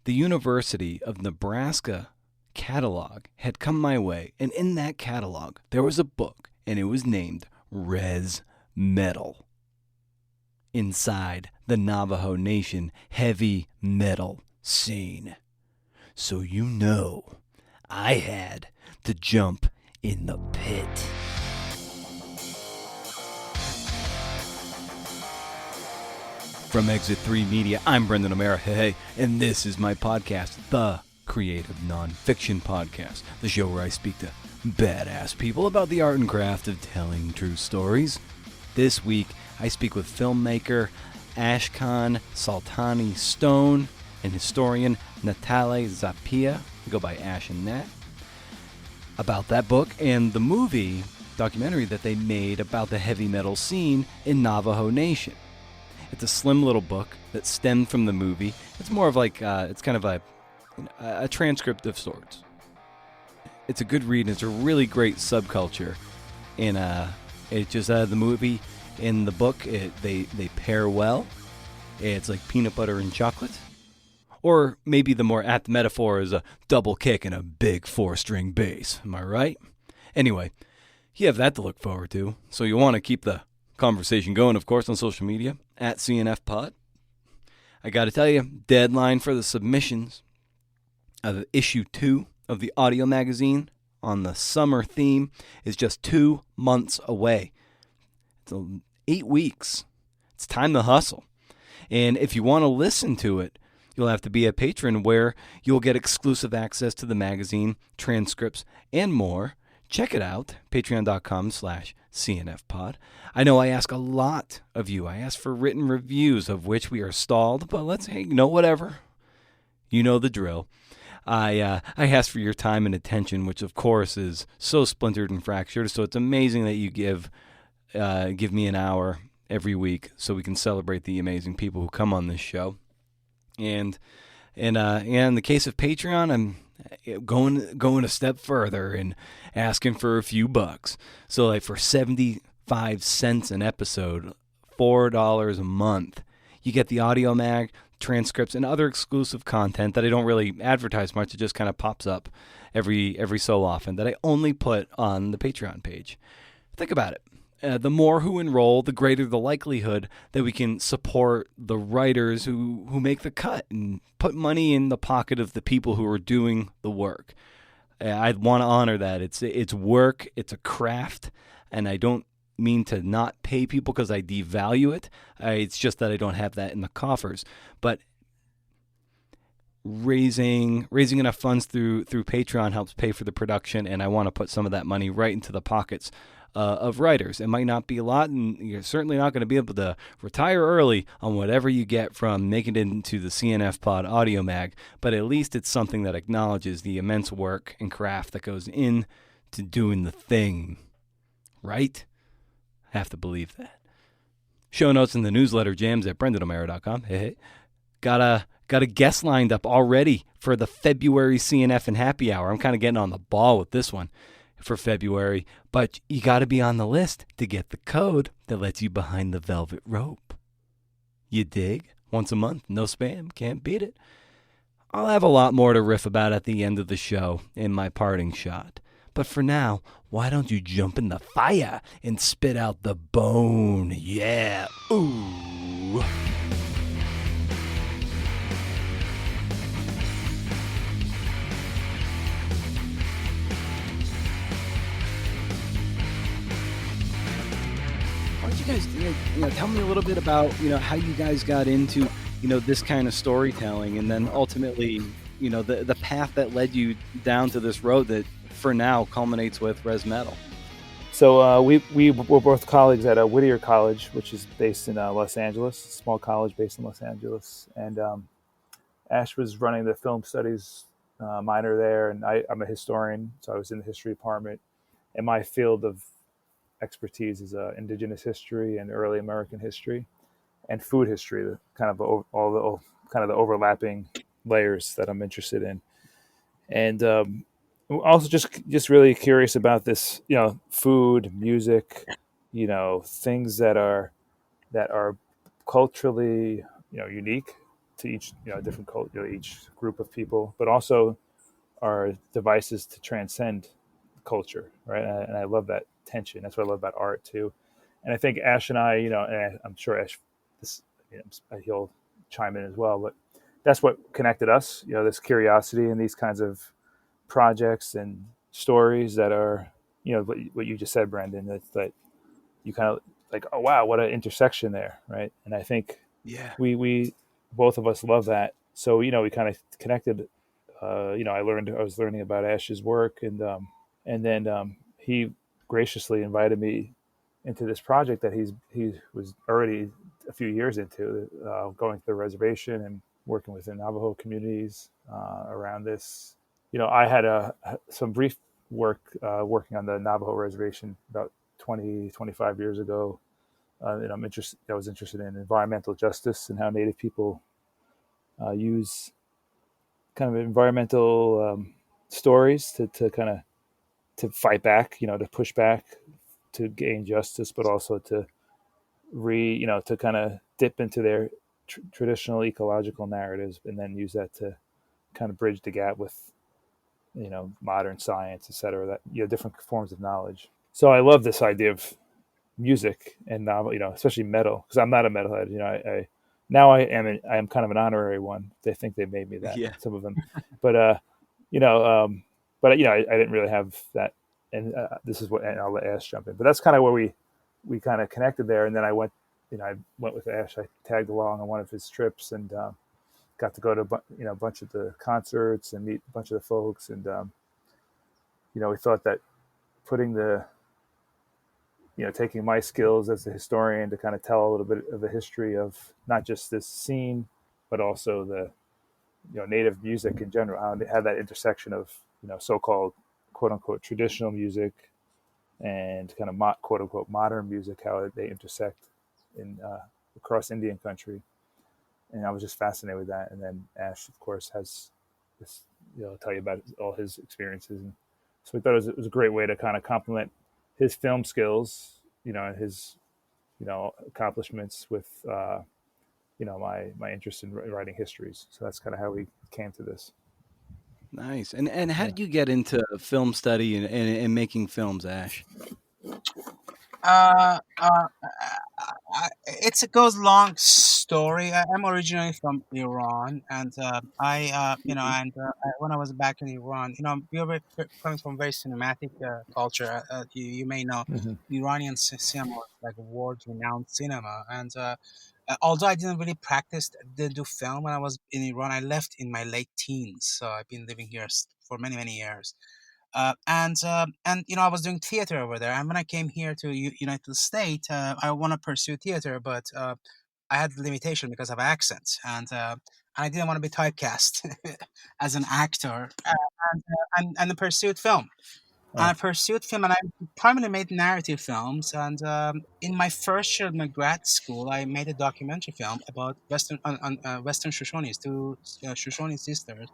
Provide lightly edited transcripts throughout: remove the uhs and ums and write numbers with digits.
the University of Nebraska catalog had come my way, and in that catalog there was a book, and it was named Rez Metal. Inside the Navajo Nation heavy metal scene. So you know, I had to jump in the pit. From Exit 3 Media, I'm Brendan O'Mara, hey, and this is my podcast, The Creative Nonfiction Podcast, the show where I speak to badass people about the art and craft of telling true stories. This week, I speak with filmmaker Ashkan Soltani Stone and historian Natale Zappia, go by Ash and Nat, about that book and the movie documentary that they made about the heavy metal scene in Navajo Nation. It's a slim little book that stemmed from the movie. It's more of like, it's kind of a transcript of sorts. It's a good read, and it's a really great subculture. And it just, the movie and the book, they pair well. It's like peanut butter and chocolate. Or maybe the more apt metaphor is a double kick and a big 4-string bass. Am I right? Anyway, you have that to look forward to. So you want to keep the conversation going, of course, on social media, at CNF Pod. I got to tell you, deadline for the submissions of issue 2 of the audio magazine on the summer theme is just 2 months away. It's 8 weeks. It's time to hustle. And if you want to listen to it, you'll have to be a patron where you'll get exclusive access to the magazine, transcripts, and more. Check it out, patreon.com/CNFpod. I know I ask a lot of you. I ask for written reviews, of which we are stalled, but whatever. You know the drill. I ask for your time and attention, which of course is so splintered and fractured, so it's amazing that you give me an hour every week so we can celebrate the amazing people who come on this show. And in the case of Patreon, I'm going a step further and asking for a few bucks. So like for 75 cents an episode, $4 a month, you get the audio mag, transcripts, and other exclusive content that I don't really advertise much. It just kind of pops up every so often that I only put on the Patreon page. Think about it. The more who enroll, the greater the likelihood that we can support the writers who make the cut and put money in the pocket of the people who are doing the work. I want to honor that. It's work, it's a craft, and I don't mean to not pay people because I devalue it. It's just that I don't have that in the coffers. But raising enough funds through Patreon helps pay for the production, and I want to put some of that money right into the pockets of writers. It might not be a lot, and you're certainly not going to be able to retire early on whatever you get from making it into the CNF Pod audio mag, but at least it's something that acknowledges the immense work and craft that goes into doing the thing. Right? I have to believe that. Show notes in the newsletter jams at brendano'mara.com. Hey. Got a guest lined up already for the February CNF and Happy Hour. I'm kind of getting on the ball with this one for February, but you got to be on the list to get the code that lets you behind the velvet rope. You dig? Once a month, no spam, can't beat it. I'll have a lot more to riff about at the end of the show in my parting shot. But for now, why don't you jump in the fire and spit out the bone? Yeah, ooh. Guys, tell me a little bit about how you guys got into this kind of storytelling, and then ultimately the path that led you down to this road that for now culminates with Rez Metal. So we were both colleagues at Whittier College, which is based in Los Angeles, a small college based in Los Angeles, and Ash was running the film studies minor there, and I'm a historian, so I was in the history department, and my field of expertise is indigenous history and early American history and food history, the kind of all the overlapping layers that I'm interested in. And also just really curious about this, food, music, things that are culturally, unique to each different culture, each group of people, but also are devices to transcend culture, right? And I love that tension. That's what I love about art too. And I think Ash and I, and I'm sure Ash, this he'll chime in as well, but that's what connected us. This curiosity and these kinds of projects and stories that are, what you just said, Brendan. That you kind of like, oh wow, what an intersection there, right? And I think Yeah. we both of us love that. So we kind of connected. I was learning about Ash's work, and then he graciously invited me into this project that he was already a few years into, going to the reservation and working with the Navajo communities around this. I had some brief work working on the Navajo reservation about 20, 25 years ago. I was interested in environmental justice and how Native people use kind of environmental stories to kind of to fight back, to push back, to gain justice, but also to to kind of dip into their traditional ecological narratives, and then use that to kind of bridge the gap with modern science, et cetera. That different forms of knowledge. So I love this idea of music and novel, especially metal, because I'm not a metalhead. I now I am kind of an honorary one. They think they made me that, Yeah. some of them, but you know, but I didn't really have that. And this is what, and I'll let Ash jump in. But that's kind of where we kind of connected there. And then I went with Ash. I tagged along on one of his trips and got to go to a bunch of the concerts and meet a bunch of the folks. And we thought that putting the taking my skills as a historian to kind of tell a little bit of the history of not just this scene, but also the native music in general, how they have that intersection of so-called quote unquote traditional music and kind of quote unquote modern music, how they intersect in across Indian country. And I was just fascinated with that. And then Ash, of course, has this, tell you about all his experiences. And so we thought it was a great way to kind of complement his film skills, and his, accomplishments with, my interest in writing histories. So that's kind of how we came to this. Nice. And how Yeah. did you get into film study and making films, Ash? Uh, uh, it's a goes long story. I'm originally from Iran, and when I was back in Iran, we were coming from very cinematic culture. You may know Mm-hmm. Iranian cinema was like world-renowned cinema, and although I didn't really practice, didn't do film when I was in Iran, I left in my late teens, so I've been living here for many many years. And I was doing theater over there. And when I came here to United States, I want to pursue theater, but I had limitation because of accent, and I didn't want to be typecast as an actor. And I pursued film. And Oh, I pursued film, and I primarily made narrative films. And in my first year of my grad school, I made a documentary film about Western Shoshones, two Shoshone sisters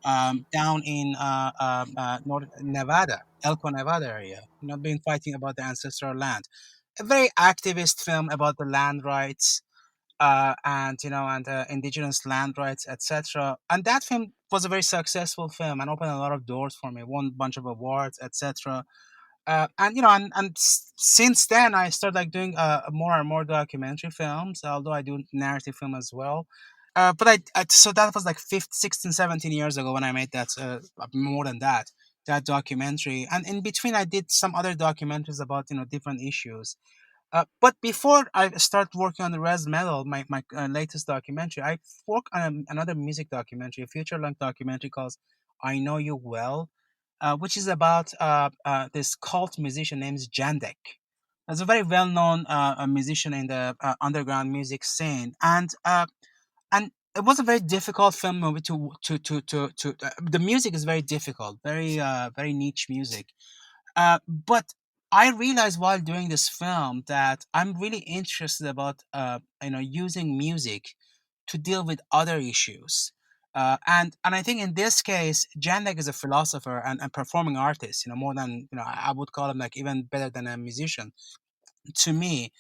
down in North Nevada, Elko, Nevada area. Been fighting about the ancestral land. A very activist film about the land rights and indigenous land rights, etc. And that film was a very successful film and opened a lot of doors for me. Won a bunch of awards, etc. Since then I started like doing more and more documentary films, although I do narrative film as well. But so that was like 15, 16, 17 years ago when I made that, more than that, that documentary. And in between, I did some other documentaries about, different issues. But before I start working on the Rez Metal, my latest documentary, I worked on another music documentary, a feature-length documentary called I Know You Well, which is about this cult musician named Jandek. He's a very well-known musician in the underground music scene, and it was a very difficult film movie to. The music is very difficult, very niche music. But I realized while doing this film that I'm really interested about using music to deal with other issues. And I think in this case, Jandek is a philosopher and performing artist. More than I would call him like even better than a musician to me.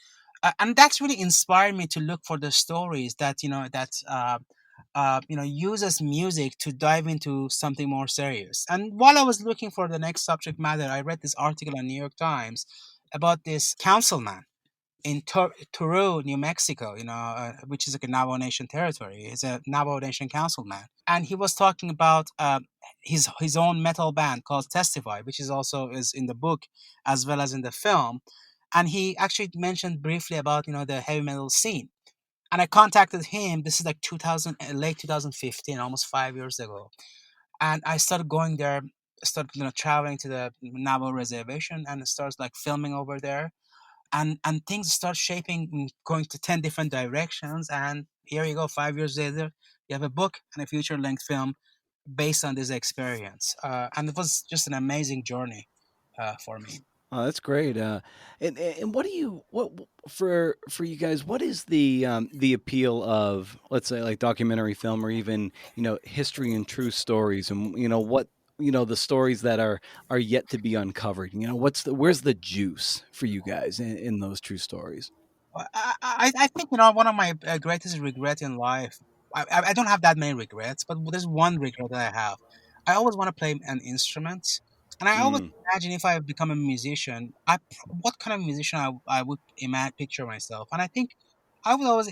And that's really inspired me to look for the stories that uses music to dive into something more serious. And while I was looking for the next subject matter, I read this article on New York Times about this councilman in Turu, New Mexico, which is like a Navajo Nation territory. He's a Navajo Nation councilman, and he was talking about his own metal band called Testify, which is also is in the book as well as in the film. And he actually mentioned briefly about the heavy metal scene. And I contacted him. This is like 2000, late 2015, almost 5 years ago. And I started going there, started traveling to the Navajo reservation, and starts like filming over there, and things start shaping, going to 10 different directions. And here you go, 5 years later, you have a book and a feature length film based on this experience. And it was just an amazing journey for me. Oh, that's great. And what do you what for you guys? What is the appeal of, let's say, like documentary film, or even history and true stories, and what the stories that are yet to be uncovered? Where's the juice for you guys in those true stories? I think one of my greatest regret in life. I don't have that many regrets, but there's one regret that I have. I always want to play an instrument, and I always Mm, imagine if I become a musician, what kind of musician I would picture myself. And I think I would always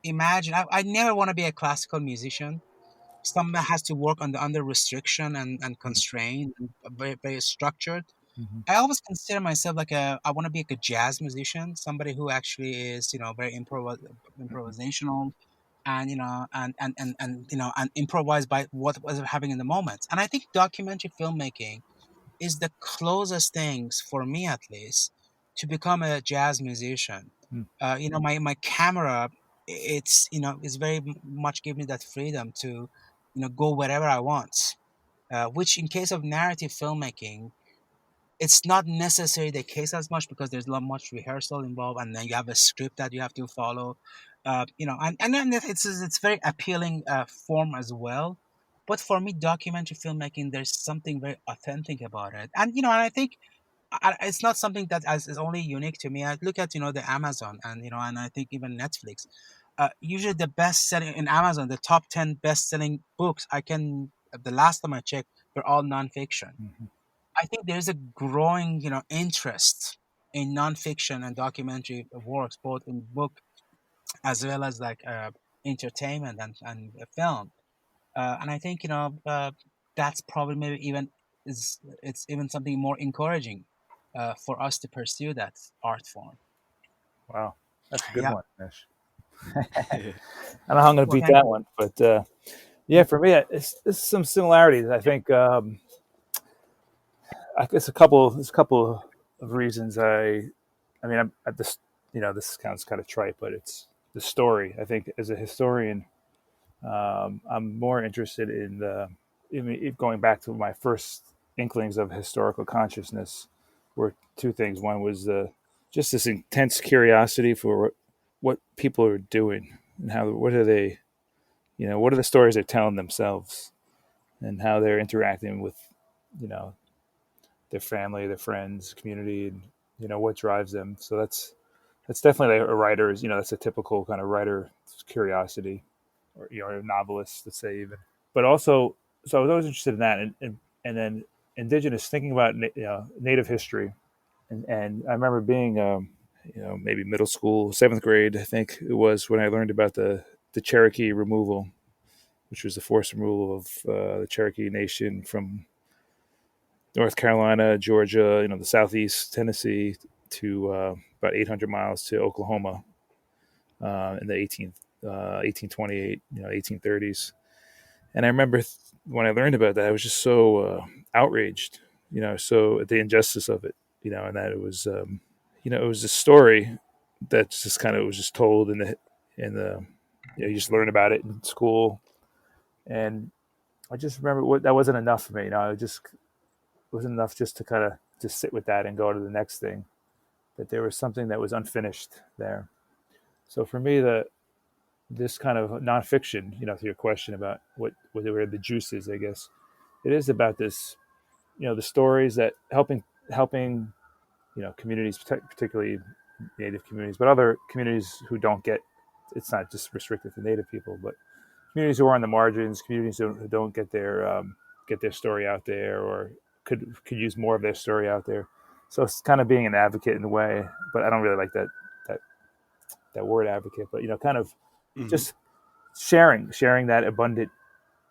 imagine. I never want to be a classical musician. Someone that has to work under restriction and constraint, and very, very structured. Mhm. I always consider myself like I want to be like a jazz musician, somebody who actually is, very improvisational, and and improvise by what was having in the moment. And I think documentary filmmaking is the closest things, for me at least, to become a jazz musician. Mm. My camera, it's is very much give me that freedom to go wherever I want. Which in case of narrative filmmaking, it's not necessarily the case as much, because there's not much rehearsal involved, and then you have a script that you have to follow. And then it's very appealing form as well. But for me, documentary filmmaking, there's something very authentic about it. And and I think it's not something that is only unique to me. I look at the Amazon, and and I think even Netflix. Usually the best selling in Amazon, the top 10 best selling books, the last time I checked, they're all nonfiction. Mhm. I think there's a growing, interest in nonfiction and documentary works, both in book as well as like entertainment and film. And I think that's probably maybe even it's even something more encouraging for us to pursue that art form. Wow, that's a good Yeah. one, Nish. I don't know how I'm going to Well, beat thank that you. one, but yeah, for me, it's some similarities. I think I guess there's a couple of reasons. I mean, I'm at this. This sounds kind of trite, but it's the story. I think as a historian, I'm more interested in going back to my first inklings of historical consciousness. Were two things. One was just this intense curiosity for what people are doing and what are they, what are the stories they're telling themselves, and how they're interacting with, you know, their family, their friends, community, and what drives them. So that's definitely like a writer's. That's a typical kind of writer curiosity, or a novelist, let's say even. But also, so I was always interested in that, and then indigenous, thinking about native history, and I remember being maybe middle school, seventh grade, I think it was, when I learned about the Cherokee removal, which was the forced removal of the Cherokee Nation from North Carolina, Georgia, the southeast Tennessee, to about 800 miles to Oklahoma in the 1828, 1830s. And I remember when I learned about that, I was just so outraged, so at the injustice of it, and that it was a story that just kind of was just told in the you just learn about it in school. And I just remember that wasn't enough for me. It just wasn't enough just to kind of just sit with that and go to the next thing. That there was something that was unfinished there. So for me, this kind of nonfiction, to your question about where the juice is, I guess it is about this, the stories that helping communities, particularly native communities, but other communities who don't get. It's not just restricted to native people, but communities who are on the margins, communities who don't get their story out there, or could use more of their story out there. So it's kind of being an advocate in a way, but I don't really like that that word advocate. But kind of Mhm. just sharing that abundant,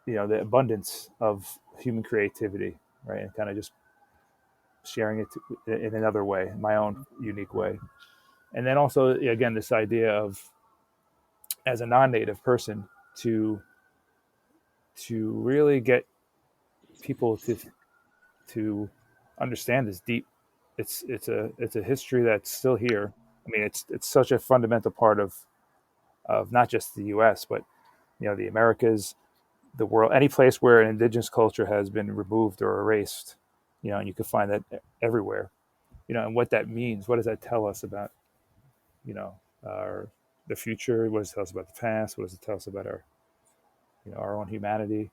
the abundance of human creativity, right, and kind of just sharing it in another way, my own unique way. And then also, again, this idea of, as a non-native person, to really get people to understand this deep. It's a history that's still here. I mean, it's such a fundamental part of not just the U.S., but the Americas, the world, any place where an indigenous culture has been removed or erased, and you can find that everywhere. And what that means. What does that tell us about you know our the future? What does it tell us about the past? What does it tell us about our own humanity?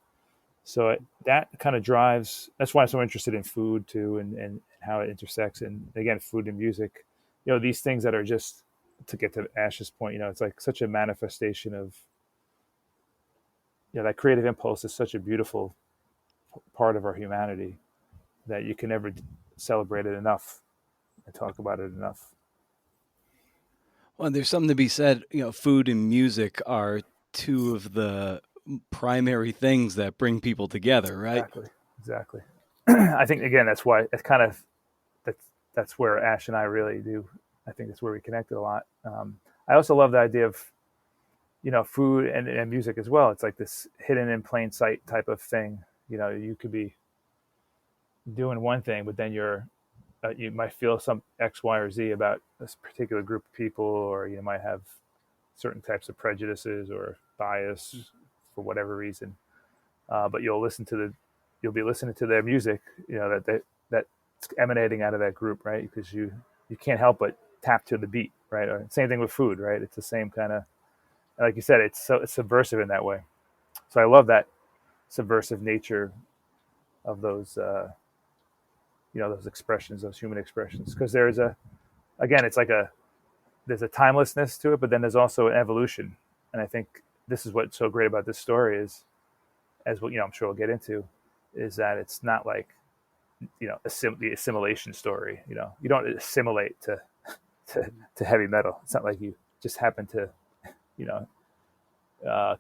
So that kind of drives. That's why I'm so interested in food too, and how it intersects. And again, food and music. These things that are just, to get to Ash's point. It's like such a manifestation of that creative impulse is such a beautiful part of our humanity that you can never celebrate it enough and talk about it enough. Well, there's something to be said. Food and music are two of the primary things that bring people together, right? Exactly. I think, again, that's why it's kind of that's where Ash and I really do. I think that's where we connected a lot. I also love the idea of food and music as well. It's like this hidden in plain sight type of thing. You could be doing one thing, but then you might feel some X, Y, or Z about this particular group of people, or you might have certain types of prejudices or bias for whatever reason. But you'll be listening to their music, that's emanating out of that group, right? Because you can't help but tap to the beat, right? Or same thing with food, right? It's the same kind of, like you said, it's subversive in that way. So I love that subversive nature of those expressions, those human expressions, because again, it's like there's a timelessness to it, but then there's also an evolution. And I think this is what's so great about this story is, as what I'm sure we'll get into, is that it's not like the assimilation story. You don't assimilate to heavy metal. It's not like you just happen to you know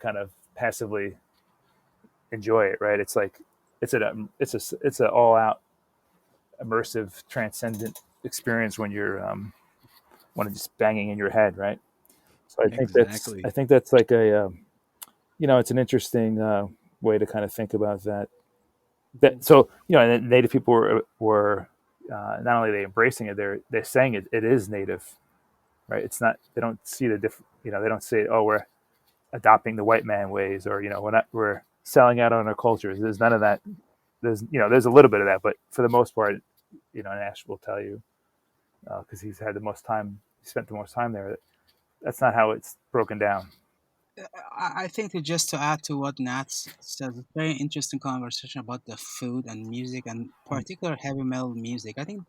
kind of passively enjoy it, right? It's like it's an all out immersive, transcendent experience when it's just banging in your head, right? So Exactly. I think that's like it's an interesting way to kind of think about that. So and Native people were not only are they embracing it, they're saying it is Native, right? It's not, they don't see the different, they don't say, oh, we're adopting the white man ways, or we're selling out on our cultures. There's none of that. There's a little bit of that, but for the most part, Nash will tell you, because he's had the most time, he spent the most time there. That's not how it's broken down. I think that, just to add to what Nat said, it's a very interesting conversation about the food and music, and particular heavy metal music. I think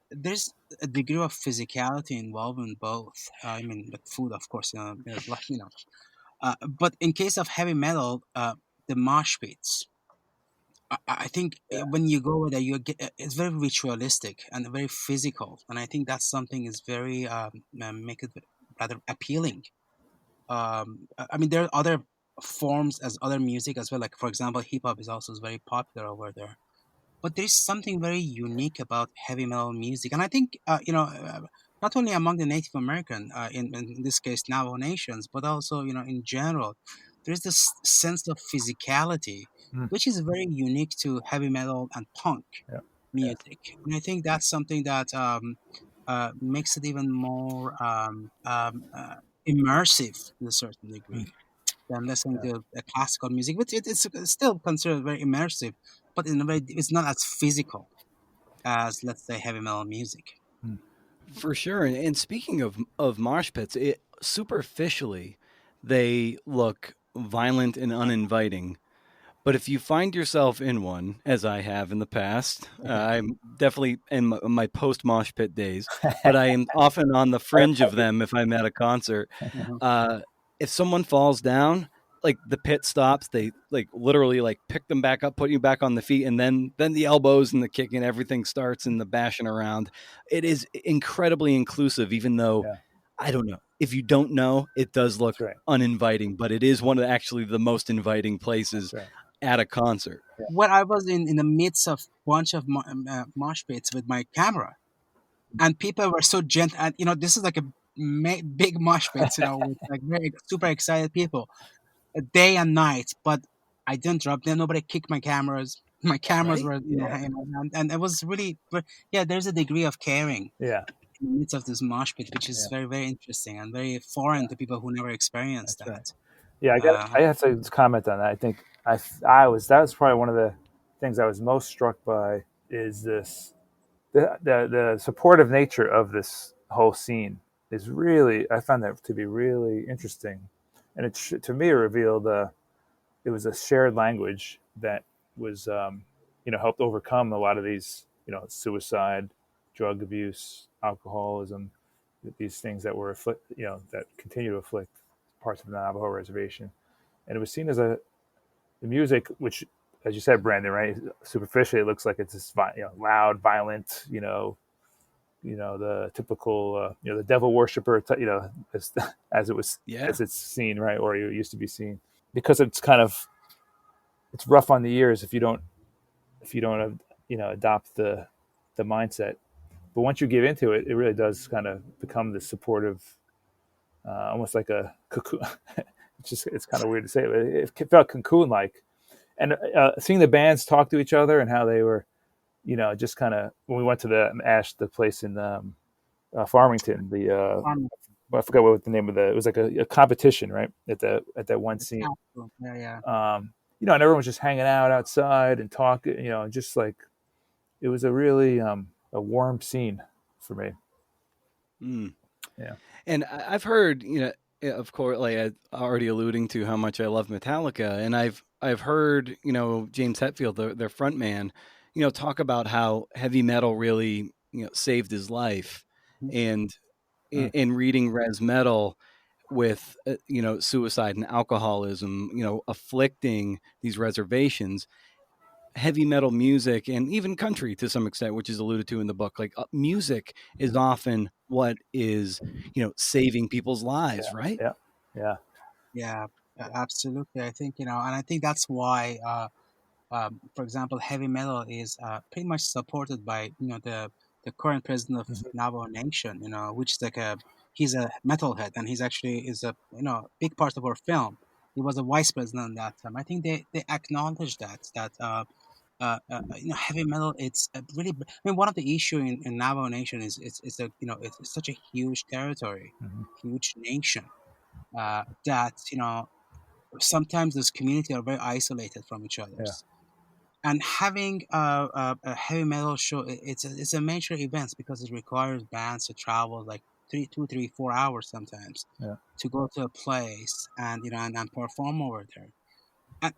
there's a degree of physicality involved in both. I mean, but food, of course, there's like, but in case of heavy metal, the mosh pits. I think Yeah. when you go there, it's very ritualistic and very physical, and I think that's something is very make it rather appealing. I mean, there are other forms as other music as well. Like, for example, hip hop is also very popular over there. But there's something very unique about heavy metal music, and I think not only among the Native American, in this case Navajo nations, but also in general, there's this sense of physicality Mm. which is very unique to heavy metal and punk Yeah. Yeah. music, and I think that's something that makes it even more immersive to a certain Mm. degree than listening Yeah. to classical music, but it's still considered very immersive, but in a way, it's not as physical as, let's say, heavy metal music. Mm. For sure. And speaking of mosh pits, superficially they look violent and uninviting. But if you find yourself in one, as I have in the past, I'm definitely in my post mosh pit days, but I am often on the fringe of them if I'm at a concert. Mhm. Uh, if someone falls down, like the pit stops, they like literally like pick them back up, put you back on the feet, and then the elbows and the kicking, everything starts and the bashing around. It is incredibly inclusive, even though Yeah, I don't know. If you don't know, it does look that's right. uninviting, but it is one of actually the most inviting That's places right. at a concert. When I was in the midst of bunch of mosh pits with my camera, and people were so gentle. And this is like a big mosh pit, with like very super excited people, day and night. But I didn't drop them. Nobody kicked my cameras. My cameras Right? were, Yeah, and it was really, but yeah, there's a degree of caring yeah, in the midst of this mosh pit, which is yeah, very, very interesting and very foreign to people who never experienced that's right. that. Yeah, Uh, I have to comment on that. I think I was that was probably one of the things I was most struck by is this the supportive nature of this whole scene is really I found that to be really interesting, and to me it revealed it was a shared language that was helped overcome a lot of these suicide, drug abuse, alcoholism, these things that were that continue to afflict parts of the Navajo reservation, and it was seen as the music, which, as you said, Brandon, right? Superficially, it looks like it's this loud, violent, the typical, the devil worshiper, as it was, Yeah. as it's seen, right, or it used to be seen, because it's rough on the ears if you don't adopt the mindset. But once you get into it, it really does kind of become this supportive, almost like a cocoon. It's kind of weird to say, but it felt cocoon like. And seeing the bands talk to each other and how they were, just kind of when we went to the place in Farmington, um, I forgot what the name of it was like a competition, right? At that one scene, yeah, yeah. and everyone was just hanging out outside and talking, and just like it was a really a warm scene for me. Mm. Yeah. And I've heard, of course, like I already alluding to how much I love Metallica, and I've heard, James Hetfield, their front man, talk about how heavy metal really, saved his life, and Mm. in reading Rez Metal with suicide and alcoholism, afflicting these reservations, heavy metal music and even country to some extent, which is alluded to in the book, like music is often what is saving people's lives, Yeah. right? Yeah. Yeah. Yeah, absolutely. I think, and I think that's why, for example, heavy metal is pretty much supported by, the current president of Mm-hmm. Navajo Nation, which is like he's a metalhead, and he's actually is a, big part of our film. He was a vice president at that time. I think they acknowledge that heavy metal, it's really, I mean, one of the issue in Navajo Nation is it's a, it's such a huge territory, Mm-hmm. huge nation, that sometimes those communities are very isolated from each Yeah. others. And having a heavy metal show, it's a major event because it requires bands to travel like 4 hours sometimes Yeah. to go to a place and and perform over there.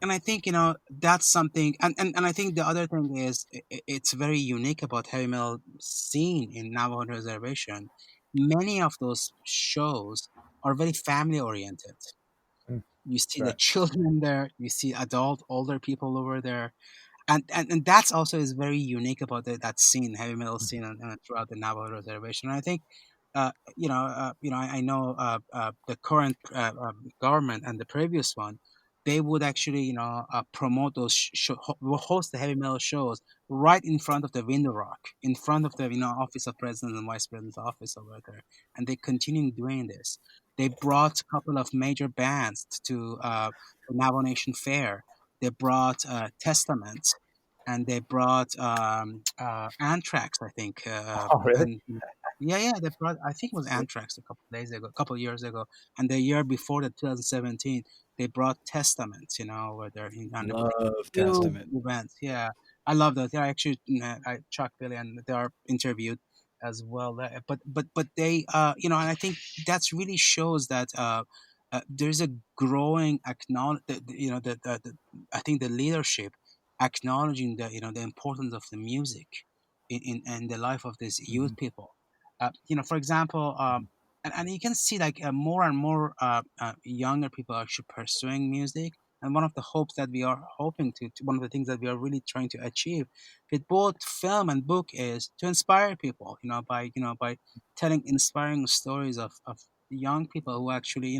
And I think that's something. And I think the other thing is it's very unique about heavy metal scene in Navajo Reservation. Many of those shows are very family oriented. Mm. You see the Right. children there, you see adult, older people over there, and that's also is very unique about that scene, heavy metal scene, and throughout the Navajo reservation. And I think, I know the current government and the previous one, they would actually promote those will host the heavy metal shows right in front of the window rock, in front of the office of president and vice president's office over there, and they continue doing this. They brought a couple of major bands to the Navajo Nation Fair. They brought Testament, and they brought Anthrax, I think, Oh, really? and yeah, yeah, they brought. I think it was Anthrax a couple of days ago, a couple of years ago, and the year before, the 2017, they brought Testament. Where they're and it was Love a huge Testament. event. Yeah, I love that. They are actually Chuck Billy, and they are interviewed as well. But they, and I think that's really shows that there's a growing acknowledge. I think the leadership acknowledging the importance of the music in the life of these Mm-hmm. youth people. For example, and you can see like more and more younger people are actually pursuing music. And one of the hopes that we are hoping to one of the things that we are really trying to achieve with both film and book is to inspire people, by telling inspiring stories of young people who actually,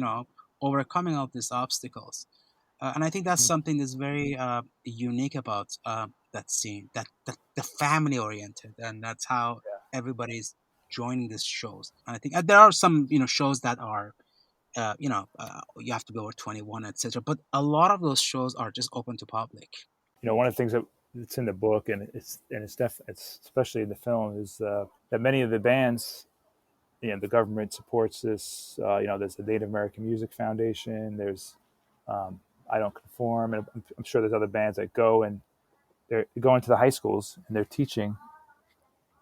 overcoming all these obstacles. And I think that's Mhm. something that's very unique about that scene, that the family oriented, and that's how everybody's joining these shows. And I think there are some shows that are you have to be over 21, etc. But a lot of those shows are just open to public. One of the things that it's in the book, and it's especially in the film, is that many of the bands, the government supports this. There's the Native American Music Foundation. There's I Don't Conform, and I'm sure there's other bands that go and they're going to the high schools and they're teaching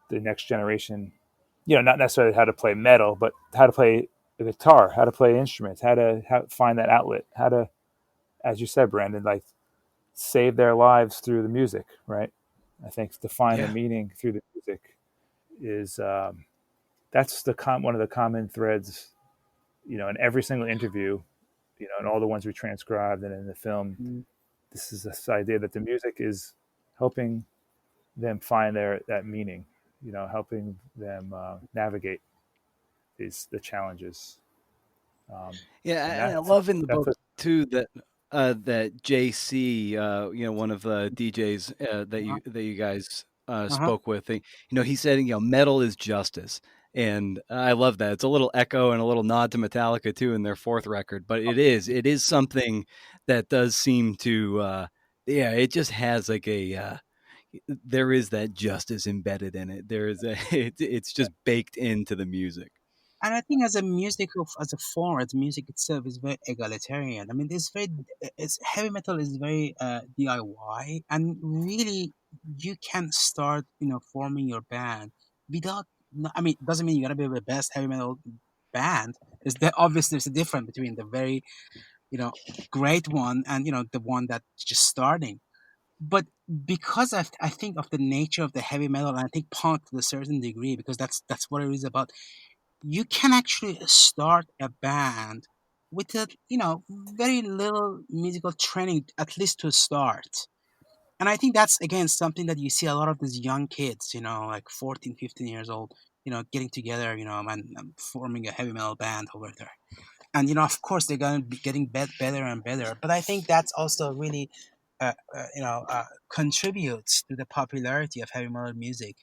the next generation, not necessarily how to play metal, but how to play the guitar, how to play instruments, how find that outlet, how to, as you said, Brandon, like save their lives through the music, right? I think to find the Yeah. meaning through the music is that's one of the common threads, in every single interview, and all the ones we transcribed and in the film. Mm. This is this idea that the music is helping them find that meaning, helping them navigate the challenges. Yeah, And and I love in the that's book a too that JC, one of the DJs Uh-huh. that you guys Uh-huh. spoke with, he said, metal is justice, and I love that. It's a little echo and a little nod to Metallica too in their fourth record, but it is something that does seem to, yeah, it just has like there is that justice embedded in it. There is it's just baked into the music. And I think as a as a form, as music itself is very egalitarian. I mean, it's heavy metal is very DIY, and really you can start, forming your band without. I mean, it doesn't mean you gotta be the best heavy metal band. Obviously there's a difference between the very, you know, great one and the one that's just starting. But because I think of the nature of the heavy metal, and I think punk to a certain degree, because that's what it is about, you can actually start a band with a very little musical training, at least to start. And I think that's again something that you see a lot of these young kids, like 14, 15 years old, getting together, and forming a heavy metal band over there. And of course they're going to be getting better and better, but I think that's also really contributes to the popularity of heavy metal music,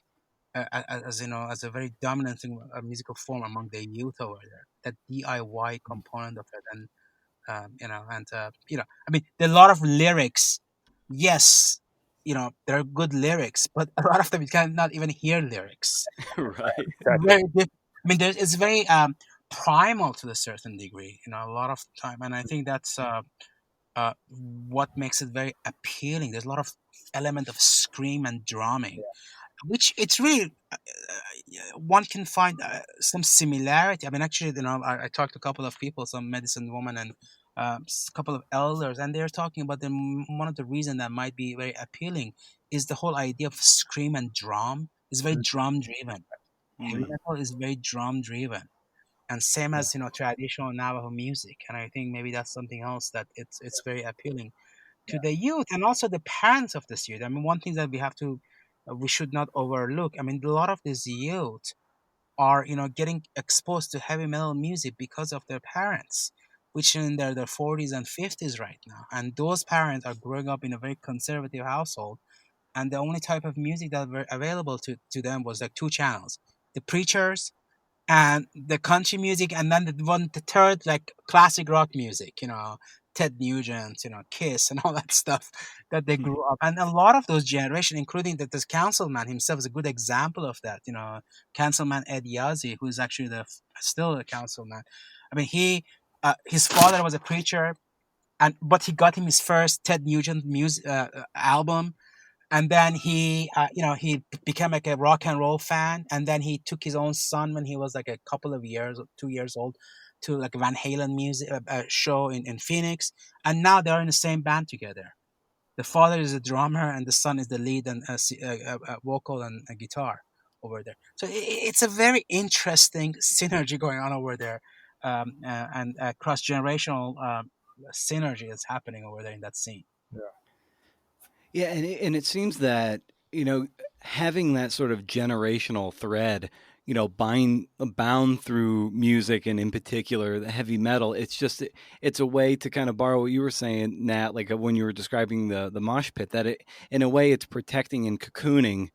as as a very dominant musical form among the youth over there. That DIY component of it, and I mean, there are a lot of lyrics. Yes, there are good lyrics, but a lot of them you cannot even hear lyrics. Right. exactly. Very I mean, it's very primal to a certain degree. A lot of time, and I think that's what makes it very appealing. There's a lot of element of scream and drumming, which it's really one can find some similarity. I mean, actually, I talked to a couple of people, some medicine woman and a couple of elders, and they're talking about one of the reasons that might be very appealing is the whole idea of scream and drum is very drum driven. Heavy Mm. metal is very drum driven, and same Yeah. as traditional Navajo music. And I think maybe that's something else that it's very appealing to the youth and also the parents of this youth. I mean, one thing that we should not overlook. I mean, a lot of these youth are getting exposed to heavy metal music because of their parents, which are in their 40s and 50s right now, and those parents are growing up in a very conservative household, and the only type of music that were available to them was like two channels: the preachers and the country music, and then the third, like classic rock music, Ted Nugent, Kiss, and all that stuff that they grew up. And a lot of those generation, including this councilman himself, is a good example of that. Councilman Ed Yazzie, who is actually still a councilman. I mean, his father was a preacher, but he got him his first Ted Nugent music album, and then he became like a rock and roll fan, and then he took his own son when he was like a couple of years, 2 years old, to like a Van Halen music show in Phoenix, and now they're in the same band together. The father is a drummer and the son is the lead and vocal and a guitar over there. So it's a very interesting synergy going on over there, and cross generational synergy is happening over there in that scene. Yeah. Yeah, and it seems that, having that sort of generational thread, bound through music and in particular the heavy metal, it's a way to kind of borrow what you were saying, Nat, like when you were describing the mosh pit, that it in a way it's protecting and cocooning,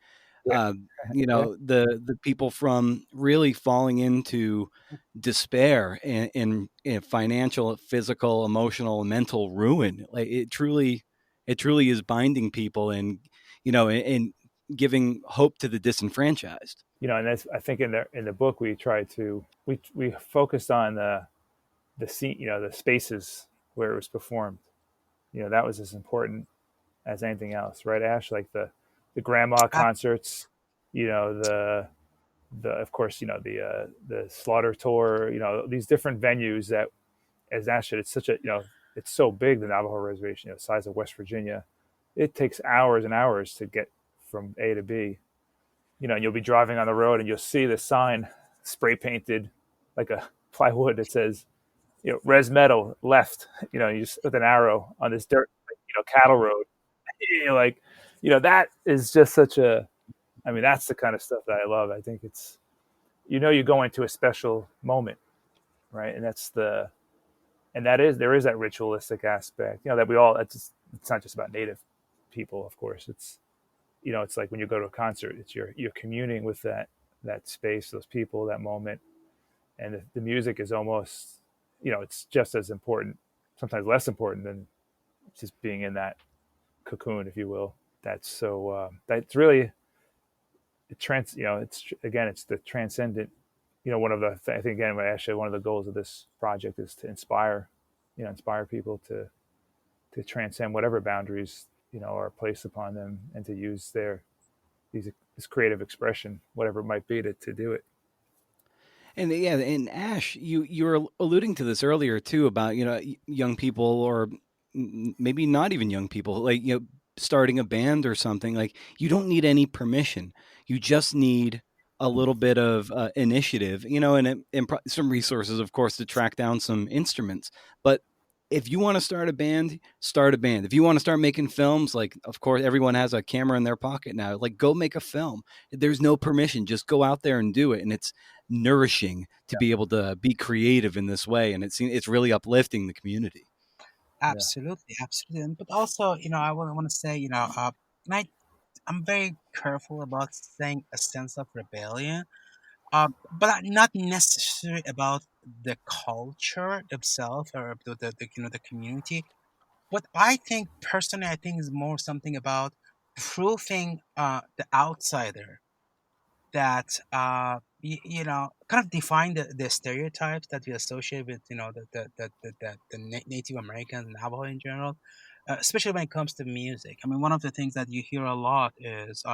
Yeah. uh, Yeah. the people from really falling into despair and financial, physical, emotional, mental ruin. Like it truly is binding people and giving hope to the disenfranchised. And that's, I think in the book we tried to we focused on the scene, the spaces where it was performed. That was as important as anything else, right, Ash? Like the grandma Uh, concerts, the of course, the Slaughter tour, these different venues that, as Ash said, it's such a, it's so big, the Navajo reservation, the size of West Virginia. It takes hours and hours to get from A to B. And you'll be driving on the road and you'll see the sign spray painted like a plywood that says, Rez Metal left, you just with an arrow on this dirt, cattle road. You're like, that is just such a, I mean, that's the kind of stuff that I love. I think it's, you're going to a special moment, right? And there is that ritualistic aspect, that we all, it's not just about Native people, of course. It's like when you go to a concert, it's you're communing with that space, those people, that moment. And the music is almost, it's just as important, sometimes less important than just being in that cocoon, if you will. That's really it's the transcendent. One of the I think, again, actually one of the goals of this project is to inspire people to transcend whatever boundaries are placed upon them, and to use this creative expression, whatever it might be, to do it. And yeah, and Ash, you were alluding to this earlier too about young people, or maybe not even young people, like starting a band or something. Like you don't need any permission. You just need a little bit of initiative, and some resources, of course, to track down some instruments. But if you want to start a band, start a band. If you want to start making films, like, of course, everyone has a camera in their pocket now. Like, go make a film. There's no permission. Just go out there and do it. And it's nourishing to be able to be creative in this way. And it's really uplifting the community. Yeah. Absolutely, absolutely. But also, I want to say, and I'm very careful about saying a sense of rebellion, but not necessarily about the culture itself or the community. What I think personally, I think is more something about proving the outsider that kind of define the stereotypes that we associate with the Native Americans and Navajo in general, especially when it comes to music. I mean, one of the things that you hear a lot is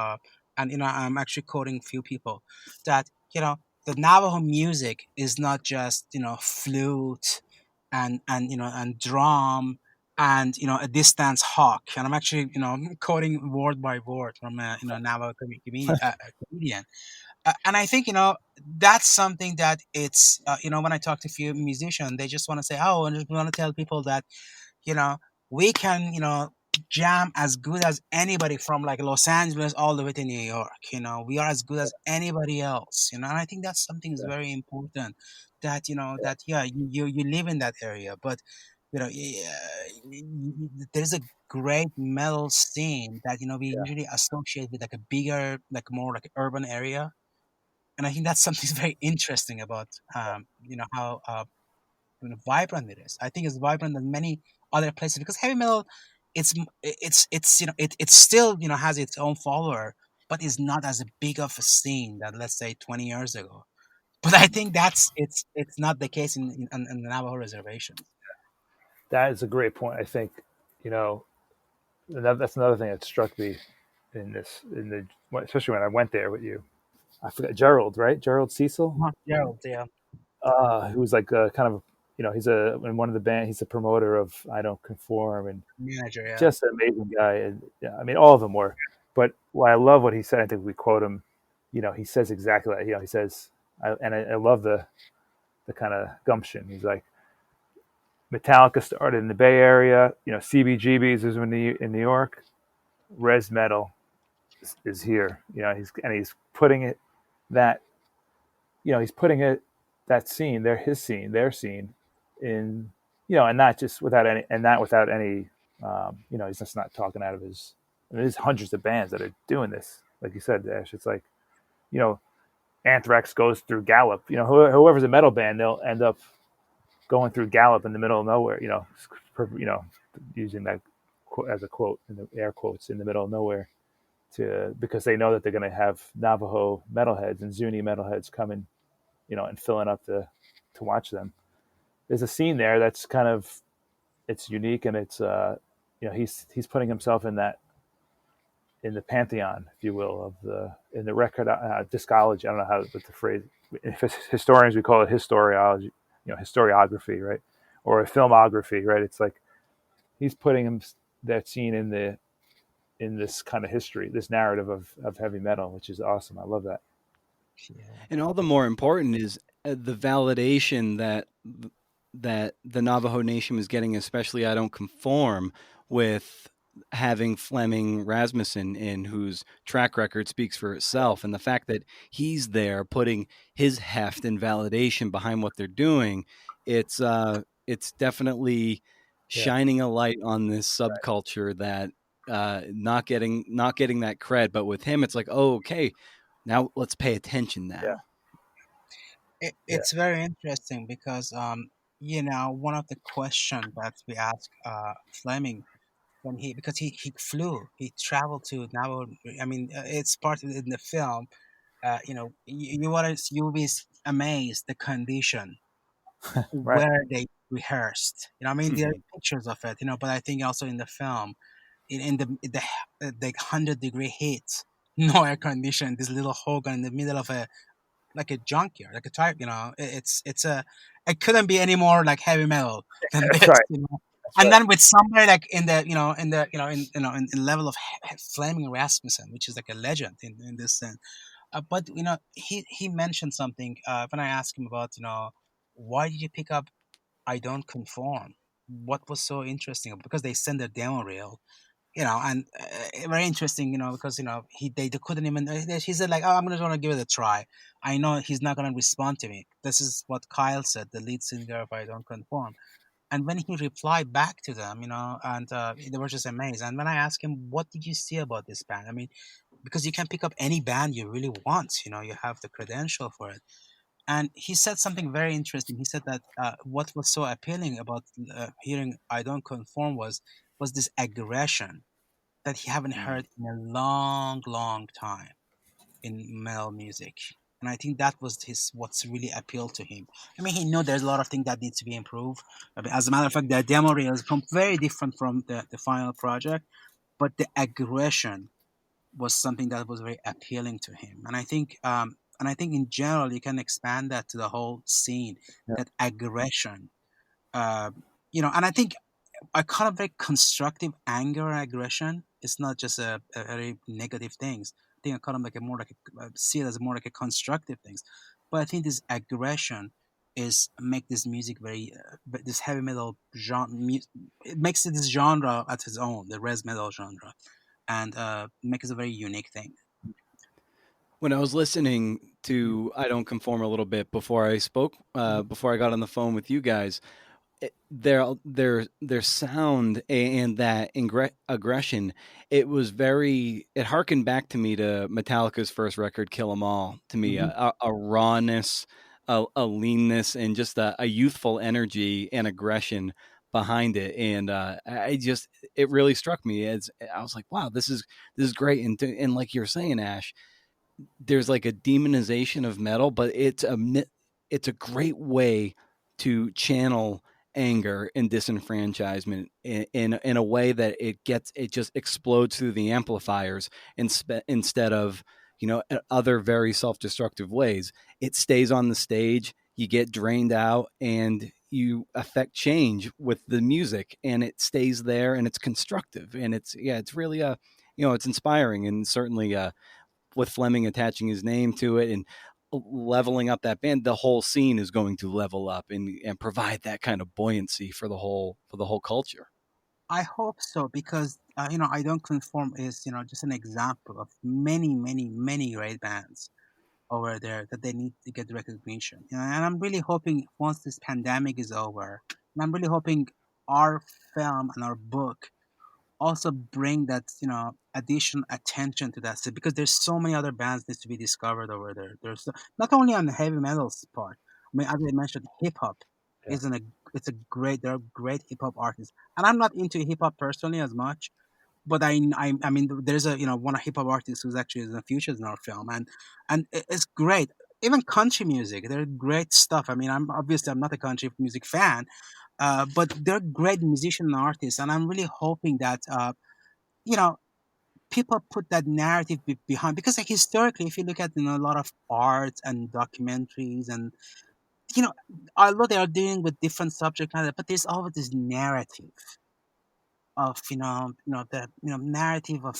and I'm actually quoting a few people that the Navajo music is not just flute and drum and a distance hawk, and I'm actually quoting word by word from a Navajo comedian. And I think that's something that it's when I talk to a few musicians, they just want to say, oh, and just want to tell people that you know we can jam as good as anybody from like Los Angeles all the way to New York. We are as good as anybody else. And I think that's something is Yeah. very important, that Yeah. that yeah, you live in that area, but there's a great metal scene that we Yeah. usually associate with like a bigger, like more like urban area. And I think that's something very interesting about how vibrant it is. I think it's vibrant than many other places because heavy metal, it's still has its own follower, but it's not as big of a scene that, let's say, 20 years ago. But I think it's not the case in the Navajo reservation. That is a great point. I think, you know, that's another thing that struck me especially when I went there with you. I forgot Gerald, right? Gerald Cecil, Gerald, yeah, who was like kind of, he's in one of the band. He's a promoter of I Don't Conform, and manager, yeah, just an amazing guy. And yeah, I mean, all of them were. But what I love what he said, I think we quote him. he says exactly that. He says, I love the kind of gumption. He's like, Metallica started in the Bay Area. CBGB's is in New York. Rez Metal is here. He's putting it that he's putting it that scene, their scene, in and not just without any, and not without any. He's just not talking out of his. There's hundreds of bands that are doing this, like you said, Ash. It's like, you know, Anthrax goes through Gallup. Whoever's a metal band, they'll end up going through Gallup in the middle of nowhere. Using that as a quote in the air quotes, in the middle of nowhere, because they know that they're going to have Navajo metalheads and Zuni metalheads coming, and filling up to watch them. There's a scene there that's kind of, it's unique, and it's he's putting himself in the pantheon, if you will, in the record discology. I don't know how what the phrase. If it's historians, we call it historiology, historiography, right, or a filmography, right? It's like he's putting that scene in this kind of history, this narrative of heavy metal, which is awesome. I love that. Yeah. And all the more important is the validation that the Navajo Nation is getting, especially I Don't Conform, with having Fleming Rasmussen in, whose track record speaks for itself. And the fact that he's there putting his heft and validation behind what they're doing, it's definitely Yeah. shining a light on this subculture that not getting that cred. But with him, it's like, oh, okay, now let's pay attention now. It's very interesting because one of the questions that we asked Fleming when he flew, he traveled to Navajo. I mean, it's part of it in the film. You will be amazed the condition Right. where they rehearsed. I mean, there are Mhm. pictures of it. But I think also in the film, in the 100-degree heat, no air condition, this little Hogan in the middle of a like a junkyard, like a type. It couldn't be any more like heavy metal than That's this. right. That's And right. then with somewhere like in the in level of Flaming Rasmussen, which is like a legend in this sense. But he mentioned something when I asked him about why did you pick up I Don't Conform? What was so interesting? Because they sent a demo reel, and very interesting, because they couldn't even. He said like, "Oh, I'm gonna give it a try. I know he's not gonna respond to me." This is what Kyle said, the lead singer of I Don't Conform. And when he replied back to them, and they were just amazed. And when I asked him, "What did you see about this band?" I mean, because you can pick up any band you really want, you have the credential for it. And he said something very interesting. He said that what was so appealing about hearing "I Don't Conform" was this aggression that he haven't Mm. heard in a long, long time in metal music. And I think that was what's really appealed to him. I mean, he knew there's a lot of things that needs to be improved. I mean, as a matter of fact, the demo reel is very different from the final project, but the aggression was something that was very appealing to him. And I think in general, you can expand that to the whole scene, Yeah. that aggression. Uh, and I think a kind of very constructive anger and aggression. It's not just a very negative things. I think I kind of like a more like see it as more like a constructive things. But I think this aggression is make this music very this heavy metal genre. It makes it this genre at its own, the Rez Metal genre, and makes it a very unique thing. When I was listening to I Don't Conform a little bit before I spoke, before I got on the phone with you guys, their sound and that aggression, it harkened back to me to Metallica's first record, Kill 'Em All. To me, Mm-hmm. a rawness, a leanness, and just a youthful energy and aggression behind it. And it really struck me as I was like, wow, this is great. And like you're saying, Ash, there's like a demonization of metal, but it's a great way to channel anger and disenfranchisement in a way that it just explodes through the amplifiers instead of other very self-destructive ways. It stays on the stage, you get drained out, and you affect change with the music, and it stays there, and it's constructive, and it's really it's inspiring, and certainly with Fleming attaching his name to it and leveling up that band, the whole scene is going to level up and provide that kind of buoyancy for the whole culture. I hope so because I Don't Conform is just an example of many, many, many great bands over there that they need to get recognition. And I'm really hoping once this pandemic is over, and I'm really hoping our film and our book also bring that additional attention to that because there's so many other bands needs to be discovered over there. There's not only on the heavy metal part. I mean, as I mentioned, hip hop Yeah. isn't a it's a great there are great hip hop artists, and I'm not into hip hop personally as much, but I mean there's a one hip hop artist who's actually in the features in our film, and it's great. Even country music, they're great stuff. I mean, I'm not a country music fan, but they're great musicians and artists, and I'm really hoping that you know people put that narrative behind because like historically, if you look at a lot of art and documentaries and you know although they are dealing with different subject matter, but there's always this narrative of the narrative of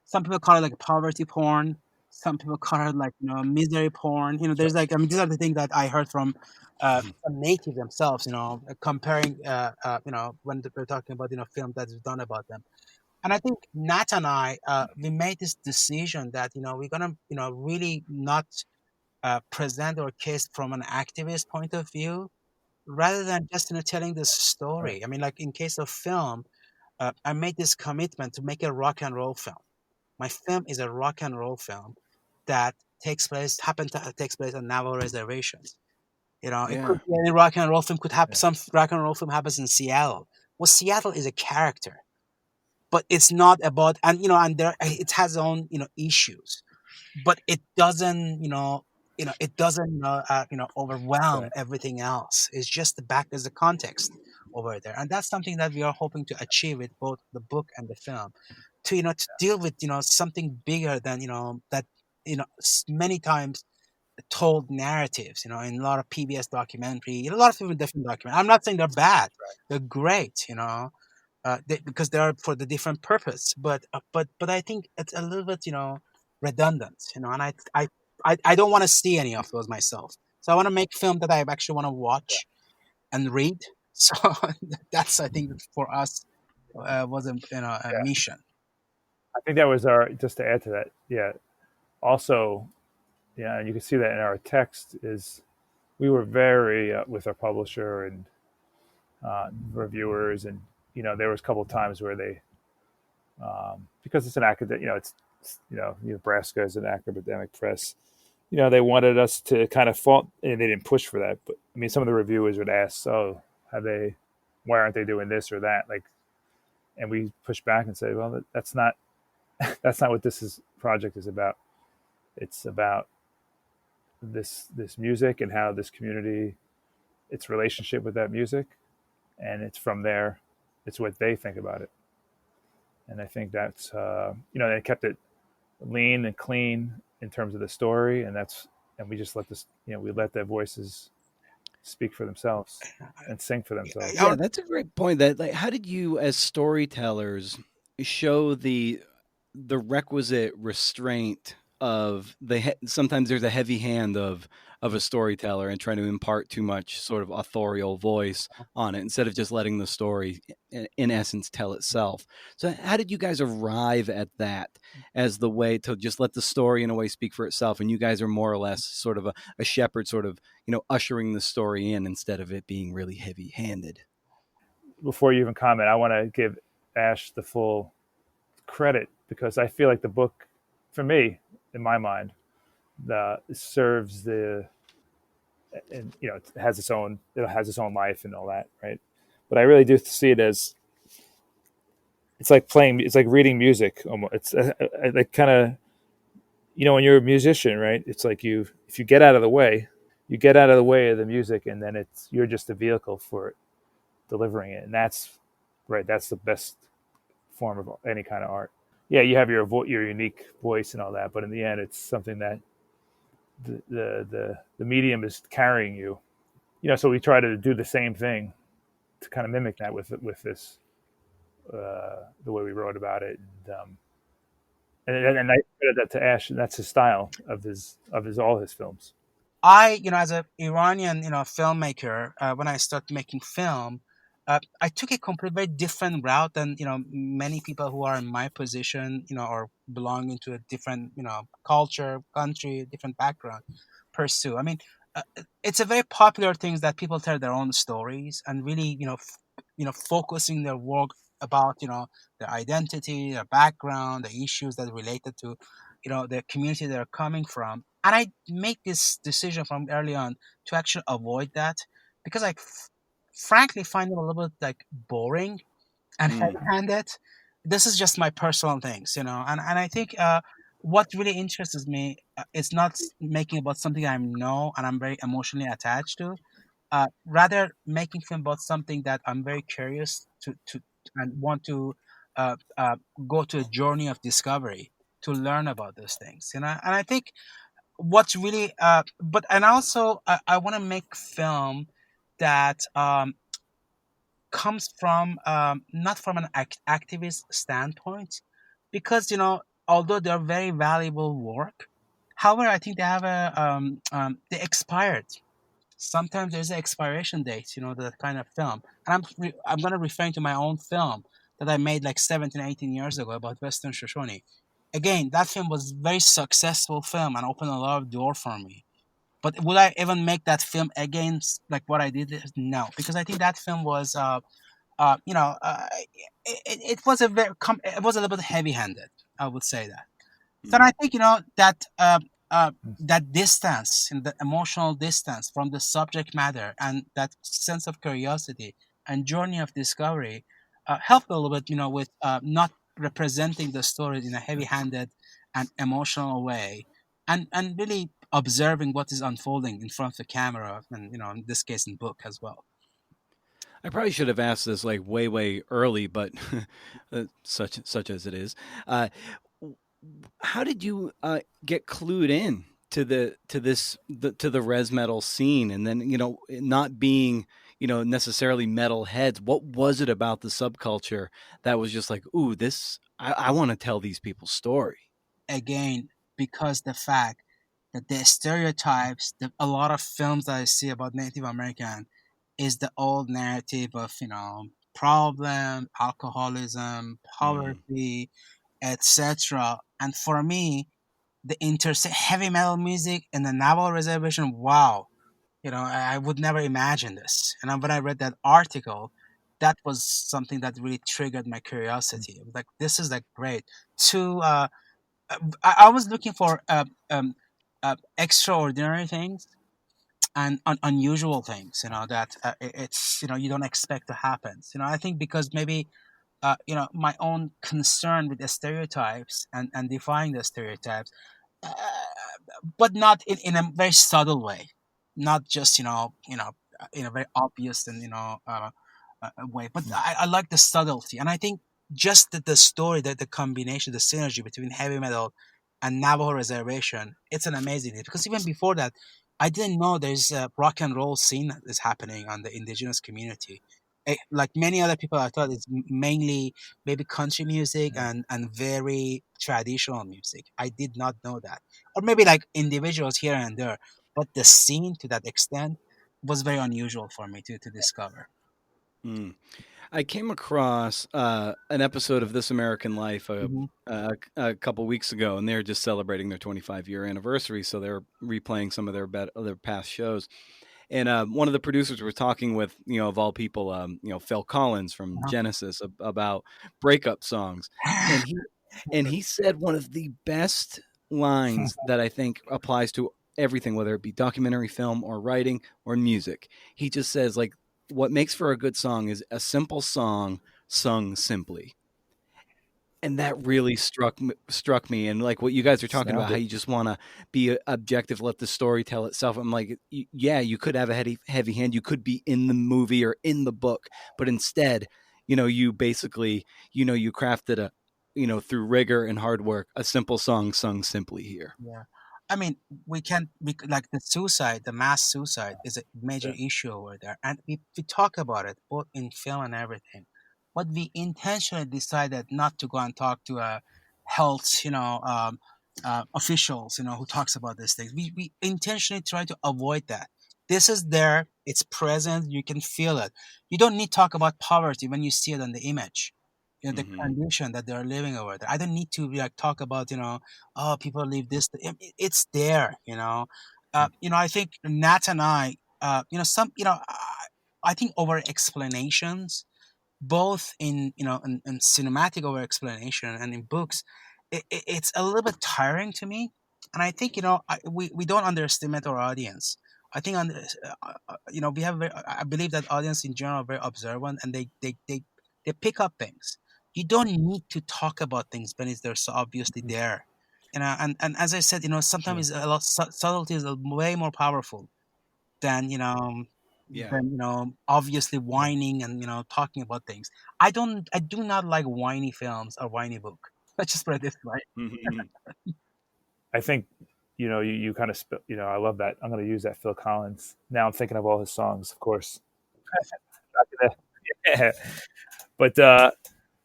some people call it like poverty porn. Some people call it like misery porn. There's like these are the things that I heard from some natives themselves. Comparing when they're talking about film that's done about them. And I think Nat and I we made this decision that we're gonna really not present our case from an activist point of view rather than just telling the Right. story. I mean, like in case of film, I made this commitment to make a rock and roll film. My film is a rock and roll film that takes place on Navajo reservations. It could Yeah. be any rock and roll film could happen. Yeah. Some rock and roll film happens in Seattle. Well, Seattle is a character, but it's not about and there it has its own issues, but it doesn't it doesn't overwhelm Right. everything else. It's just the back as a context over there, and that's something that we are hoping to achieve with both the book and the film to to deal with something bigger than that many times told narratives in a lot of PBS documentary, a lot of different documentaries. I'm not saying they're bad, they're great, because they are for the different purpose. But I think it's a little bit redundant, and I don't want to see any of those myself. So I want to make film that I actually want to watch and read. So that's I think for us was a Yeah. mission. I think that was our, just to add to that. Yeah. Also, yeah, and you can see that in our text is we were very with our publisher and reviewers, and there was a couple of times where they because it's an academic, Nebraska is an academic press. They wanted us to kind of fault, and they didn't push for that. But I mean, some of the reviewers would ask, "Oh, why aren't they doing this or that?" Like, and we push back and say, "Well, that's not that's not what project is about. It's about this music and how this community, its relationship with that music, and it's from there, it's what they think about it." And I think that's they kept it lean and clean in terms of the story, and we just we let their voices speak for themselves and sing for themselves. Yeah, that's a great point. That like, how did you, as storytellers, show the requisite restraint of sometimes there's a heavy hand of a storyteller and trying to impart too much sort of authorial voice on it instead of just letting the story in essence tell itself. So how did you guys arrive at that as the way to just let the story in a way speak for itself, and you guys are more or less sort of a shepherd, sort of ushering the story in instead of it being really heavy handed? Before you even comment, I want to give Ash the full credit because I feel like the book, for me, in my mind, serves and it has its own life and all that, right? But I really do see it as it's like reading music almost. It's like kind of when you're a musician, right? It's like if you get out of the way, you get out of the way of the music, and then you're just a vehicle for it, delivering it, and that's right. That's the best form of any kind of art. Yeah, you have your unique voice and all that, but in the end, it's something that the medium is carrying you. So we try to do the same thing to kind of mimic that with this the way we wrote about it, and I credit that to Ash, and that's his style of his all his films. As a Iranian, filmmaker, when I started making film, I took a complete very different route than, many people who are in my position, or belonging to a different, culture, country, different background pursue. I mean, it's a very popular thing that people tell their own stories and really, focusing their work about, their identity, their background, the issues that related to, the community they're coming from. And I make this decision from early on to actually avoid that because frankly find it a little bit like boring and Mm. heavy-handed. This is just my personal things, and I think what really interests me is not making about something I know and I'm very emotionally attached to. Rather, making film about something that I'm very curious to and want to uh, uh, go to a journey of discovery to learn about those things, And I think what's really, but and also I want to make film that comes from not from an activist standpoint, because although they're very valuable work, however, I think they have they expired. Sometimes there's an expiration date, that kind of film. And I'm gonna referring to my own film that I made like 17, 18 years ago about Western Shoshone. Again, that film was very successful film and opened a lot of door for me. But would I even make that film again, like what I did? No, because I think that film was uh, you know, uh, it was it was a little bit heavy-handed. I would say that. So Mm. I think that distance and the emotional distance from the subject matter and that sense of curiosity and journey of discovery helped a little bit, with not representing the story in a heavy-handed and emotional way, and really observing what is unfolding in front of the camera, and in this case in book as well. I probably should have asked this like way early, but such as it is. Uh, how did you get clued in to the res metal scene, and then not being necessarily metal heads? What was it about the subculture that was just like, ooh, this I want to tell these people's story? Again, because the fact that the stereotypes, a lot of films that I see about Native American is the old narrative of, problem, alcoholism, Mm. poverty, etc. And for me, the heavy metal music and the Navajo reservation, wow, I would never imagine this. And then when I read that article, that was something that really triggered my curiosity. It was like, this is like great. To I was looking for extraordinary things and unusual things, that it's you don't expect to happen. I think because maybe my own concern with the stereotypes and defying the stereotypes, uh, but not in a very subtle way, not just in a very obvious and way. But I like the subtlety, and I think just the story, that the combination, the synergy between heavy metal and Navajo reservation, it's an amazing thing. Because even before that, I didn't know there's a rock and roll scene that is happening on the indigenous community. Like many other people, I thought it's mainly maybe country music and very traditional music. I did not know that, or maybe like individuals here and there, but the scene to that extent was very unusual for me to discover. Mm. I came across an episode of This American Life Hmm. a couple weeks ago, and they're just celebrating their 25-year anniversary, so they're replaying some of their past shows. And one of the producers was talking with, of all people, Phil Collins from Uh-huh. Genesis about breakup songs, and he said one of the best lines that I think applies to everything, whether it be documentary film or writing or music. He just says, like, what makes for a good song is a simple song sung simply. And that really struck me, and like what you guys are It's talking about, nailed how it. you just want to be objective, let the story tell itself. I'm like, yeah, you could have a heavy hand, you could be in the movie or in the book, but instead, you basically, you crafted through rigor and hard work, a simple song sung simply here. Yeah. I mean, like the suicide, the mass suicide is a major Yeah. issue over there. And we talk about it both in film and everything. But we intentionally decided not to go and talk to a health, officials, who talks about these things. We intentionally try to avoid that. This is there, it's present, you can feel it. You don't need to talk about poverty when you see it on the image. The Mm-hmm. condition that they're living over there. I don't need to like talk about, oh, people live this. It's there, I think Nat and I, I think over explanations, both in cinematic over explanation and in books, it's a little bit tiring to me. And I think we don't underestimate our audience. I think we have I believe that audience in general are very observant, and they pick up things. You don't need to talk about things when they're so obviously there. And as I said, Yeah. sometimes a lot subtlety is way more powerful than Yeah. obviously Yeah. whining and talking about things. I do not like whiny films or whiny book. Let's just put it this way. Mm-hmm. I think, you kind of, I love that. I'm going to use that Phil Collins. Now I'm thinking of all his songs, of course. Not gonna- yeah. But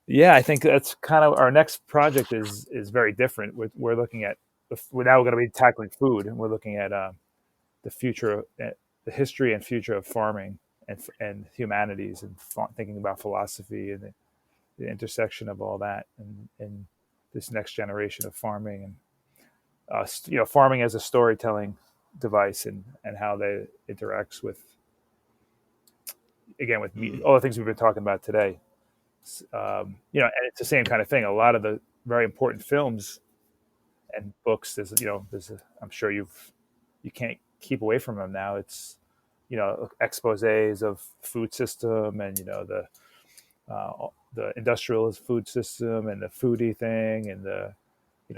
yeah, I think that's kind of our next project is very different. We're looking at, we're now going to be tackling food, and we're looking at the future, the history and future of farming and humanities, and thinking about philosophy and the intersection of all that, and this next generation of farming, and farming as a storytelling device, and how they interacts with, again, with all the things we've been talking about today. And it's the same kind of thing. A lot of the very important films and books, I'm sure you can't keep away from them now. It's, exposés of food system, and the industrial food system, and the foodie thing, and the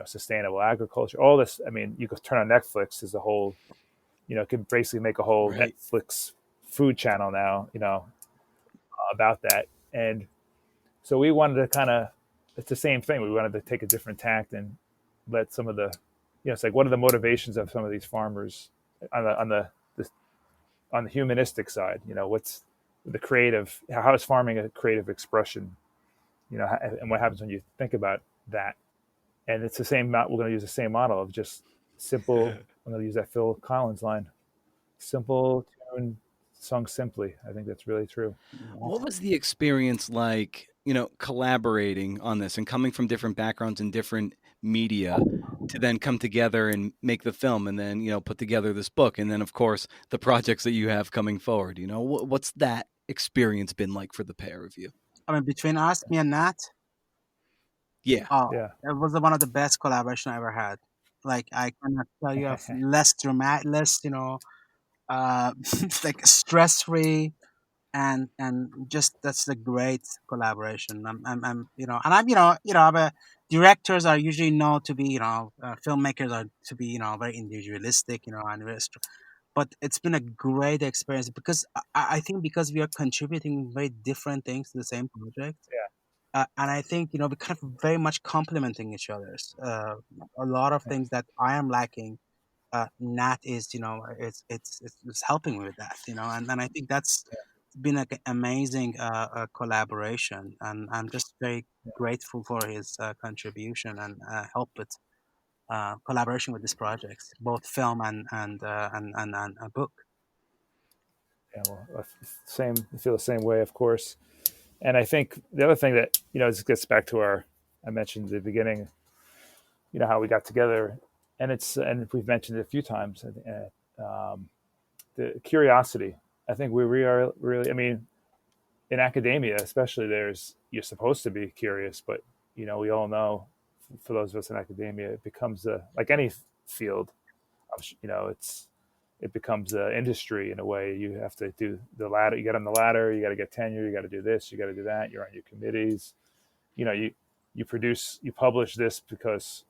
sustainable agriculture. All this. I mean, you could turn on Netflix as a whole. Could basically make a whole Right. Netflix food channel now. About that. And so we wanted to kind of, it's the same thing. We wanted to take a different tact and let some of the, it's like, what are the motivations of some of these farmers the on the humanistic side? What's the creative? How is farming a creative expression? And what happens when you think about that? And it's the same. We're going to use the same model of just simple. I'm going to use that Phil Collins line: simple tune, sung simply. I think that's really true. What was the experience like, collaborating on this and coming from different backgrounds and different media to then come together and make the film, and then, put together this book, and then, of course, the projects that you have coming forward? What's that experience been like for the pair of you? I mean, between us, me and Nat, Yeah. Yeah. it was one of the best collaboration I ever had. Like I cannot tell you of less dramatic, less like stress free, and just that's a great collaboration. I'm and I'm I'm a directors are usually known to be filmmakers are to be very individualistic, and very but it's been a great experience because I think because we are contributing very different things to the same project. Yeah. And I think we're kind of very much complementing each other's. A lot of things that I am lacking, Nat is it's helping me with that, and I think that's been like an amazing collaboration, and I'm just very grateful for his contribution and help with collaboration with this project, both film and a book. Yeah. Well, same. I feel the same way, of course. And I think the other thing that this gets back to I mentioned at the beginning, how we got together, and we've mentioned it a few times. The curiosity. I think we are really. I mean, in academia, especially, you're supposed to be curious, but we all know, for those of us in academia, it becomes like any field. It becomes an industry in a way. You have to do the ladder. You get on the ladder. You got to get tenure. You got to do this. You got to do that. You're on your committees. You publish this because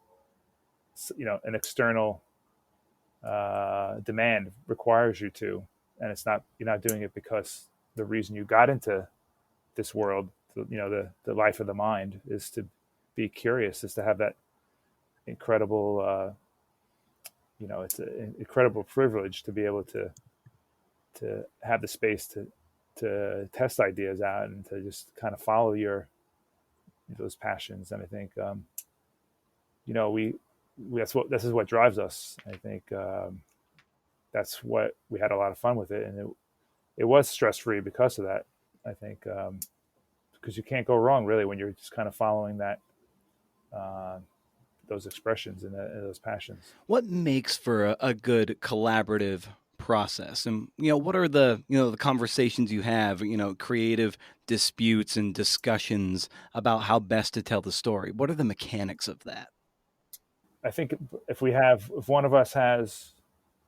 an external demand requires you to, and you're not doing it because the reason you got into this world, the life of the mind, is to be curious, is to have that incredible, it's an incredible privilege to be able to have the space to test ideas out, and to just kind of follow those passions. And I think we this is what drives us. I think that's what we had a lot of fun with it, and it was stress free because of that. I think because you can't go wrong really when you're just kind of following that uh, those expressions and those passions. What makes for a good collaborative process? And what are the the conversations you have, creative disputes and discussions about how best to tell the story? What are the mechanics of that? I think if one of us has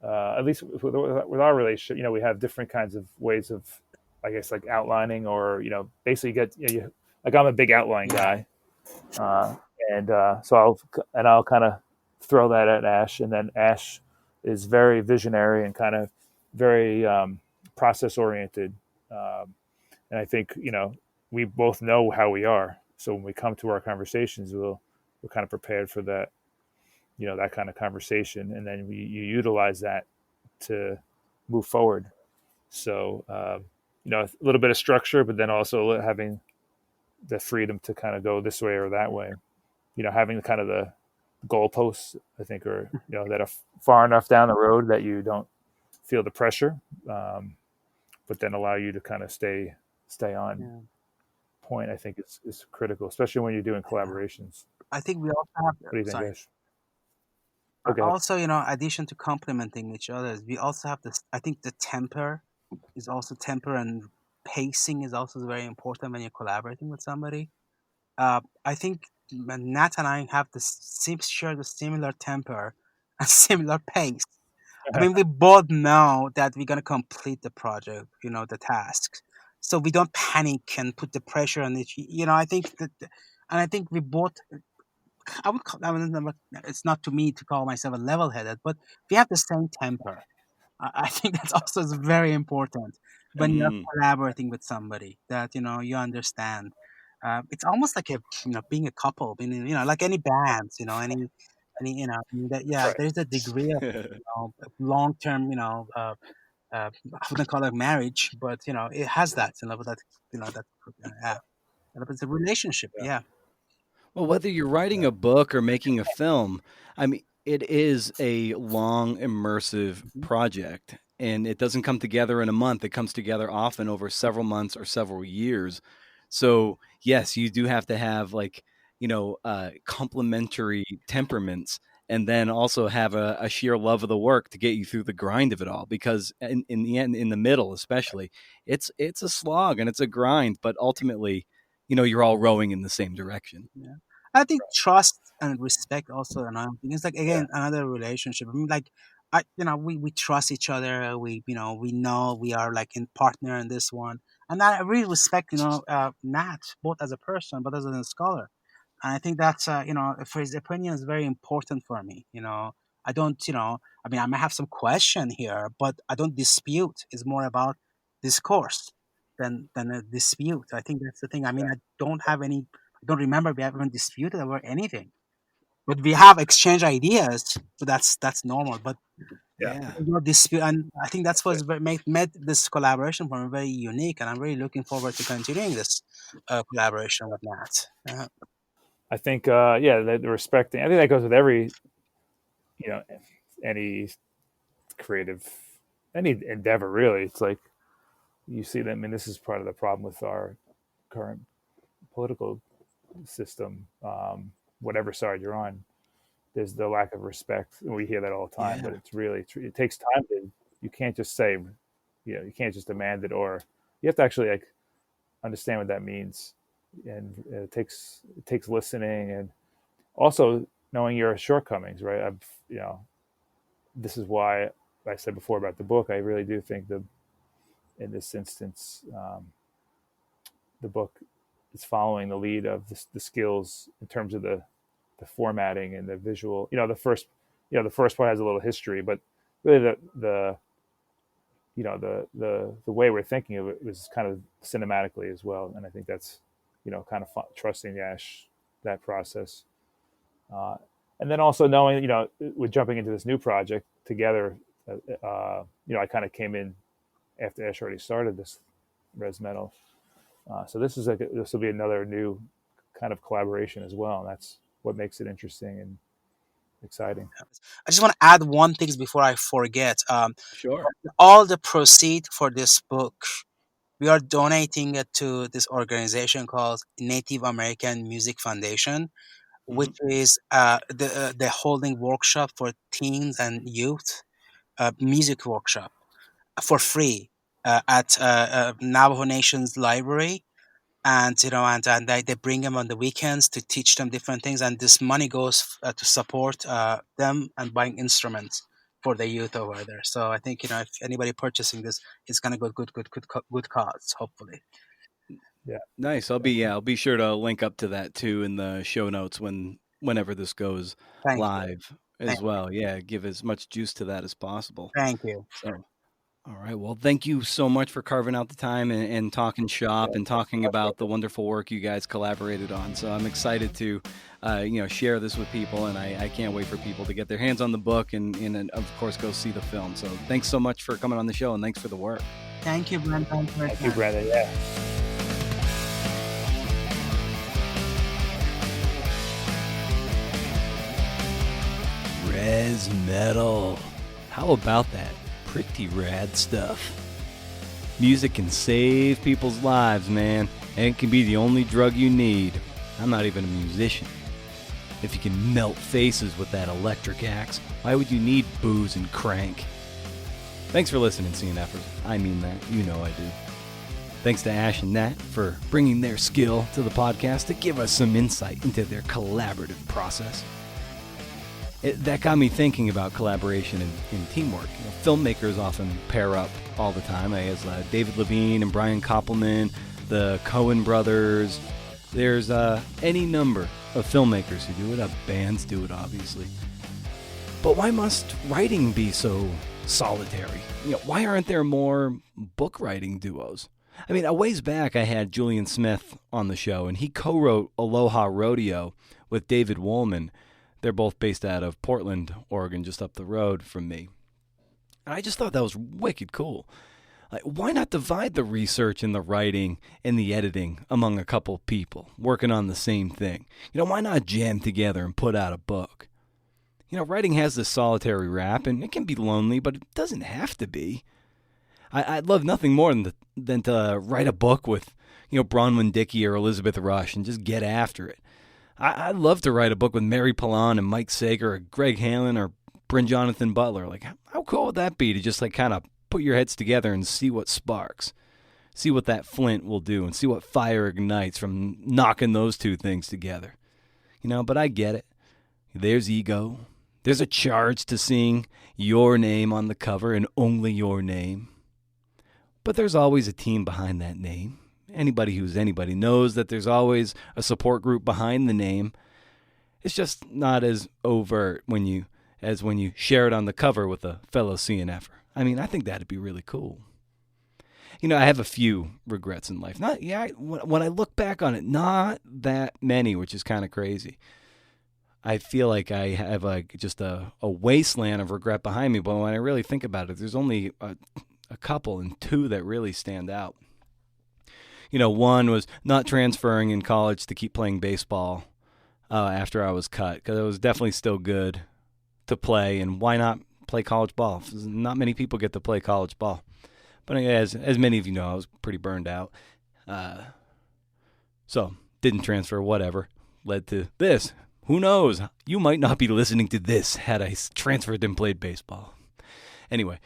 at least with our relationship, we have different kinds of ways of, I guess, like outlining or basically like I'm a big outline Yeah. guy, uh, and so I'll kind of throw that at Ash, and then Ash is very visionary and kind of very process oriented, and I think we both know how we are, so when we come to our conversations, we're kind of prepared for that that kind of conversation, and then you utilize that to move forward. So a little bit of structure, but then also having the freedom to kind of go this way or that way. Having kind of the goalposts, I think, are that are far enough down the road that you don't feel the pressure, but then allow you to kind of stay on Yeah. point. I think is critical, especially when you're doing Yeah. collaborations. I think we also have What do you think, sorry. Ash? Okay. Also, addition to complementing each other, we also have this. I think the temper is also temper and pacing is also very important when you're collaborating with somebody. I think Nat and I have share the similar temper and similar pace. I mean, we both know that we're gonna complete the project, the tasks, so we don't panic and put the pressure on each. I think and I think we both. I mean, it's not to me to call myself a level-headed, but we have the same temper. I think that's also is very important when you're Mm, collaborating with somebody that you understand. It's almost like being a couple, being like any bands, any I mean, that yeah, Right. there's a degree of long term, I wouldn't call it marriage, but it has that, that that yeah, it's a relationship, Yeah. yeah, well, whether you're writing Yeah. a book or making a film, I mean, it is a long, immersive hmm project, and it doesn't come together in a month. It comes together often over several months or several years. So, yes, you do have to have like, complementary temperaments, and then also have a sheer love of the work to get you through the grind of it all. Because in the end, in the middle, especially, it's a slog and it's a grind, but ultimately, you're all rowing in the same direction. yeah. I think trust and respect also another thing. It's like Yeah. again another relationship. I mean, like we trust each other. We know we are like in partner in this one, and I really respect Nat both as a person but as a scholar. And I think that's for his opinion is very important for me. I don't I mean I might have some question here, but I don't dispute. It's more about discourse than a dispute. I think that's the thing. I mean Yeah. I don't have any. I don't remember we haven't disputed over anything, but we have exchanged ideas. So that's normal. But Yeah. Yeah. no dispute, and I think that's That's it. what's made this collaboration for me very unique. And I'm really looking forward to continuing this collaboration with Matt. I think yeah, the respecting. I think that goes with every you know any creative any endeavor really. It's like you see them, and this is part of the problem with our current political system. Whatever side you're on, there's the lack of respect. We hear that all the time, but Yeah. it's really it takes time to. You can't just say, you can't just demand it, or you have to actually like understand what that means, and it takes listening and also knowing your shortcomings. Right? This is why I said before about the book. I really do think in this instance, the book is following the lead of the skills in terms of the formatting and the visual. The first part has a little history, but really the way we're thinking of it was kind of cinematically as well, and I think that's kind of trusting Ash that process, uh, and then also knowing we're jumping into this new project together. I kind of came in after Ash already started this Rez Metal, so this will be another new kind of collaboration as well, and that's what makes it interesting. And exciting. I just want to add one thing before I forget. Sure. All the proceeds for this book, we are donating it to this organization called Native American Music Foundation, Hmm. which is the holding workshop for teens and youth, music workshop for free at Navajo Nation's library. And and they bring them on the weekends to teach them different things, and this money goes to support them and buying instruments for the youth over there. So I think if anybody purchasing this, it's gonna go good cause, hopefully. Yeah, Nice. definitely. I'll be sure to link up to that too in the show notes whenever this goes Thank you. live Thank, as well. Yeah, give as much juice to that as possible. thank you. So, all right. Well, thank you so much for carving out the time and talking Yeah, shop and thanks so talking much. about the wonderful work you guys collaborated on. So I'm excited to, share this with people, and I can't wait for people to get their hands on the book and of course go see the film. So thanks so much for coming on the show, and thanks for the work. Thank you, Brent. Thank you for your Thank you, time. Brandon. Yeah. Rez Metal. How about that? Pretty rad stuff. Music can save people's lives, man, and it can be the only drug you need. I'm not even a musician. If you can melt faces with that electric axe, why would you need booze and crank? Thanks for listening, CNFers. I mean that. You know I do. Thanks to Ash and Nat for bringing their skill to the podcast to give us some insight into their collaborative process. That got me thinking about collaboration and teamwork. Filmmakers often pair up all the time. As David Levine and Brian Koppelman, the Coen brothers. There's any number of filmmakers who do it. Bands do it, obviously. But why must writing be so solitary? Why aren't there more book writing duos? I mean, a ways back, I had Julian Smith on the show, and he co-wrote Aloha Rodeo with David Woolman. They're both based out of Portland, Oregon, just up the road from me. And I just thought that was wicked cool. Like, why not divide the research and the writing and the editing among a couple people working on the same thing? Why not jam together and put out a book? Writing has this solitary rap, and it can be lonely, but it doesn't have to be. I'd love nothing more than to write a book with, Bronwyn Dickey or Elizabeth Rush and just get after it. I'd love to write a book with Mary Pallon and Mike Sager or Greg Halen or Bryn Jonathan Butler. Like, how cool would that be to just kind of put your heads together and see what sparks, see what that flint will do, and see what fire ignites from knocking those two things together. But I get it. There's ego. There's a charge to seeing your name on the cover and only your name. But there's always a team behind that name. Anybody who's anybody knows that there's always a support group behind the name. It's just not as overt when you share it on the cover with a fellow CNFer. I mean, I think that'd be really cool. I have a few regrets in life. When I look back on it, not that many, which is kind of crazy. I feel like I have just a wasteland of regret behind me, but when I really think about it, there's only a couple, and two that really stand out. One was not transferring in college to keep playing baseball after I was cut, because it was definitely still good to play, and why not play college ball? Not many people get to play college ball. But as many of you know, I was pretty burned out. So didn't transfer, whatever. Led to this. Who knows? You might not be listening to this had I transferred and played baseball. Anyway,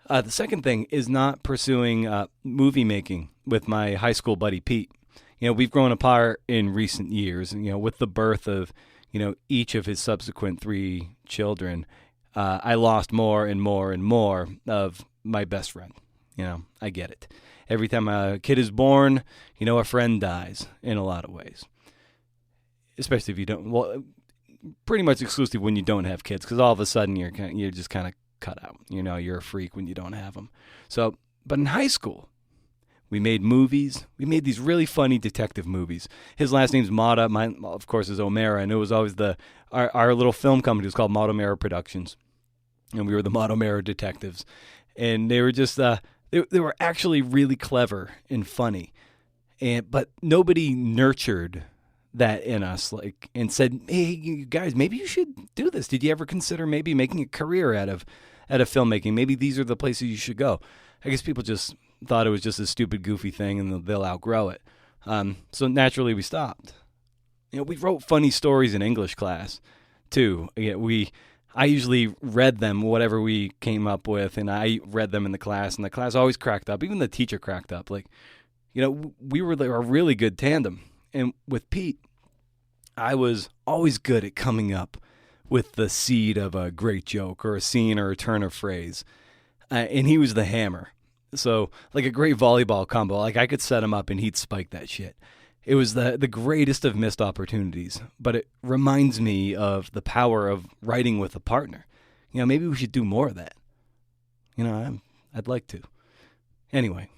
the second thing is not pursuing movie making with my high school buddy Pete. We've grown apart in recent years, with the birth of, each of his subsequent 3 children. I lost more and more and more of my best friend. I get it. Every time a kid is born, a friend dies in a lot of ways. Especially if you don't, well, pretty much exclusive when you don't have kids, because all of a sudden you're just kind of cut out. You're a freak when you don't have them. So, but in high school, we made movies. We made these really funny detective movies. His last name's Mata. Mine, of course, is O'Mara, and it was always our little film company was called Mata O'Mara Productions, and we were the Mata O'Mara detectives, and they were just they were actually really clever and funny, but nobody nurtured that in us, like, and said, hey, you guys, maybe you should do this. Did you ever consider maybe making a career out of filmmaking? Maybe these are the places you should go. I guess people just thought it was just a stupid, goofy thing, and they'll outgrow it. So naturally, we stopped. We wrote funny stories in English class, too. I usually read them, whatever we came up with, and I read them in the class, and the class always cracked up. Even the teacher cracked up. Like, we were a really good tandem. And with Pete, I was always good at coming up with the seed of a great joke or a scene or a turn of phrase. And he was the hammer. So, like a great volleyball combo, like I could set him up and he'd spike that shit. It was the greatest of missed opportunities, but it reminds me of the power of writing with a partner. Maybe we should do more of that. I'd like to. Anyway,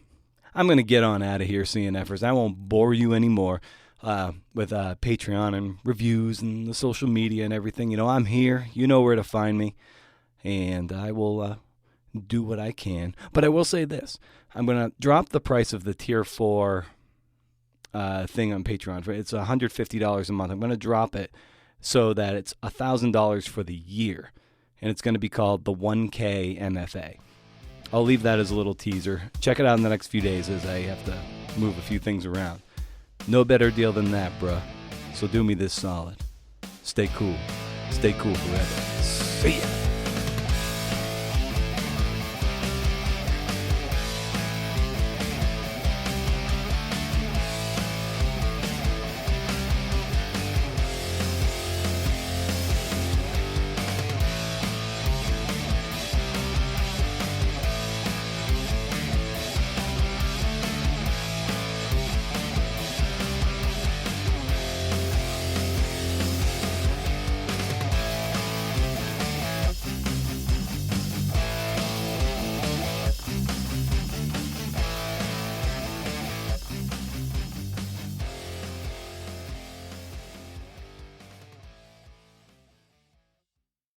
I'm going to get on out of here, CNFers. I won't bore you anymore with Patreon and reviews and the social media and everything. I'm here. You know where to find me. And I will do what I can. But I will say this. I'm going to drop the price of the Tier 4 thing on Patreon. It's $150 a month. I'm going to drop it so that it's $1,000 for the year. And it's going to be called the 1K MFA. I'll leave that as a little teaser. Check it out in the next few days as I have to move a few things around. No better deal than that, bruh. So do me this solid. Stay cool. Stay cool forever. See ya.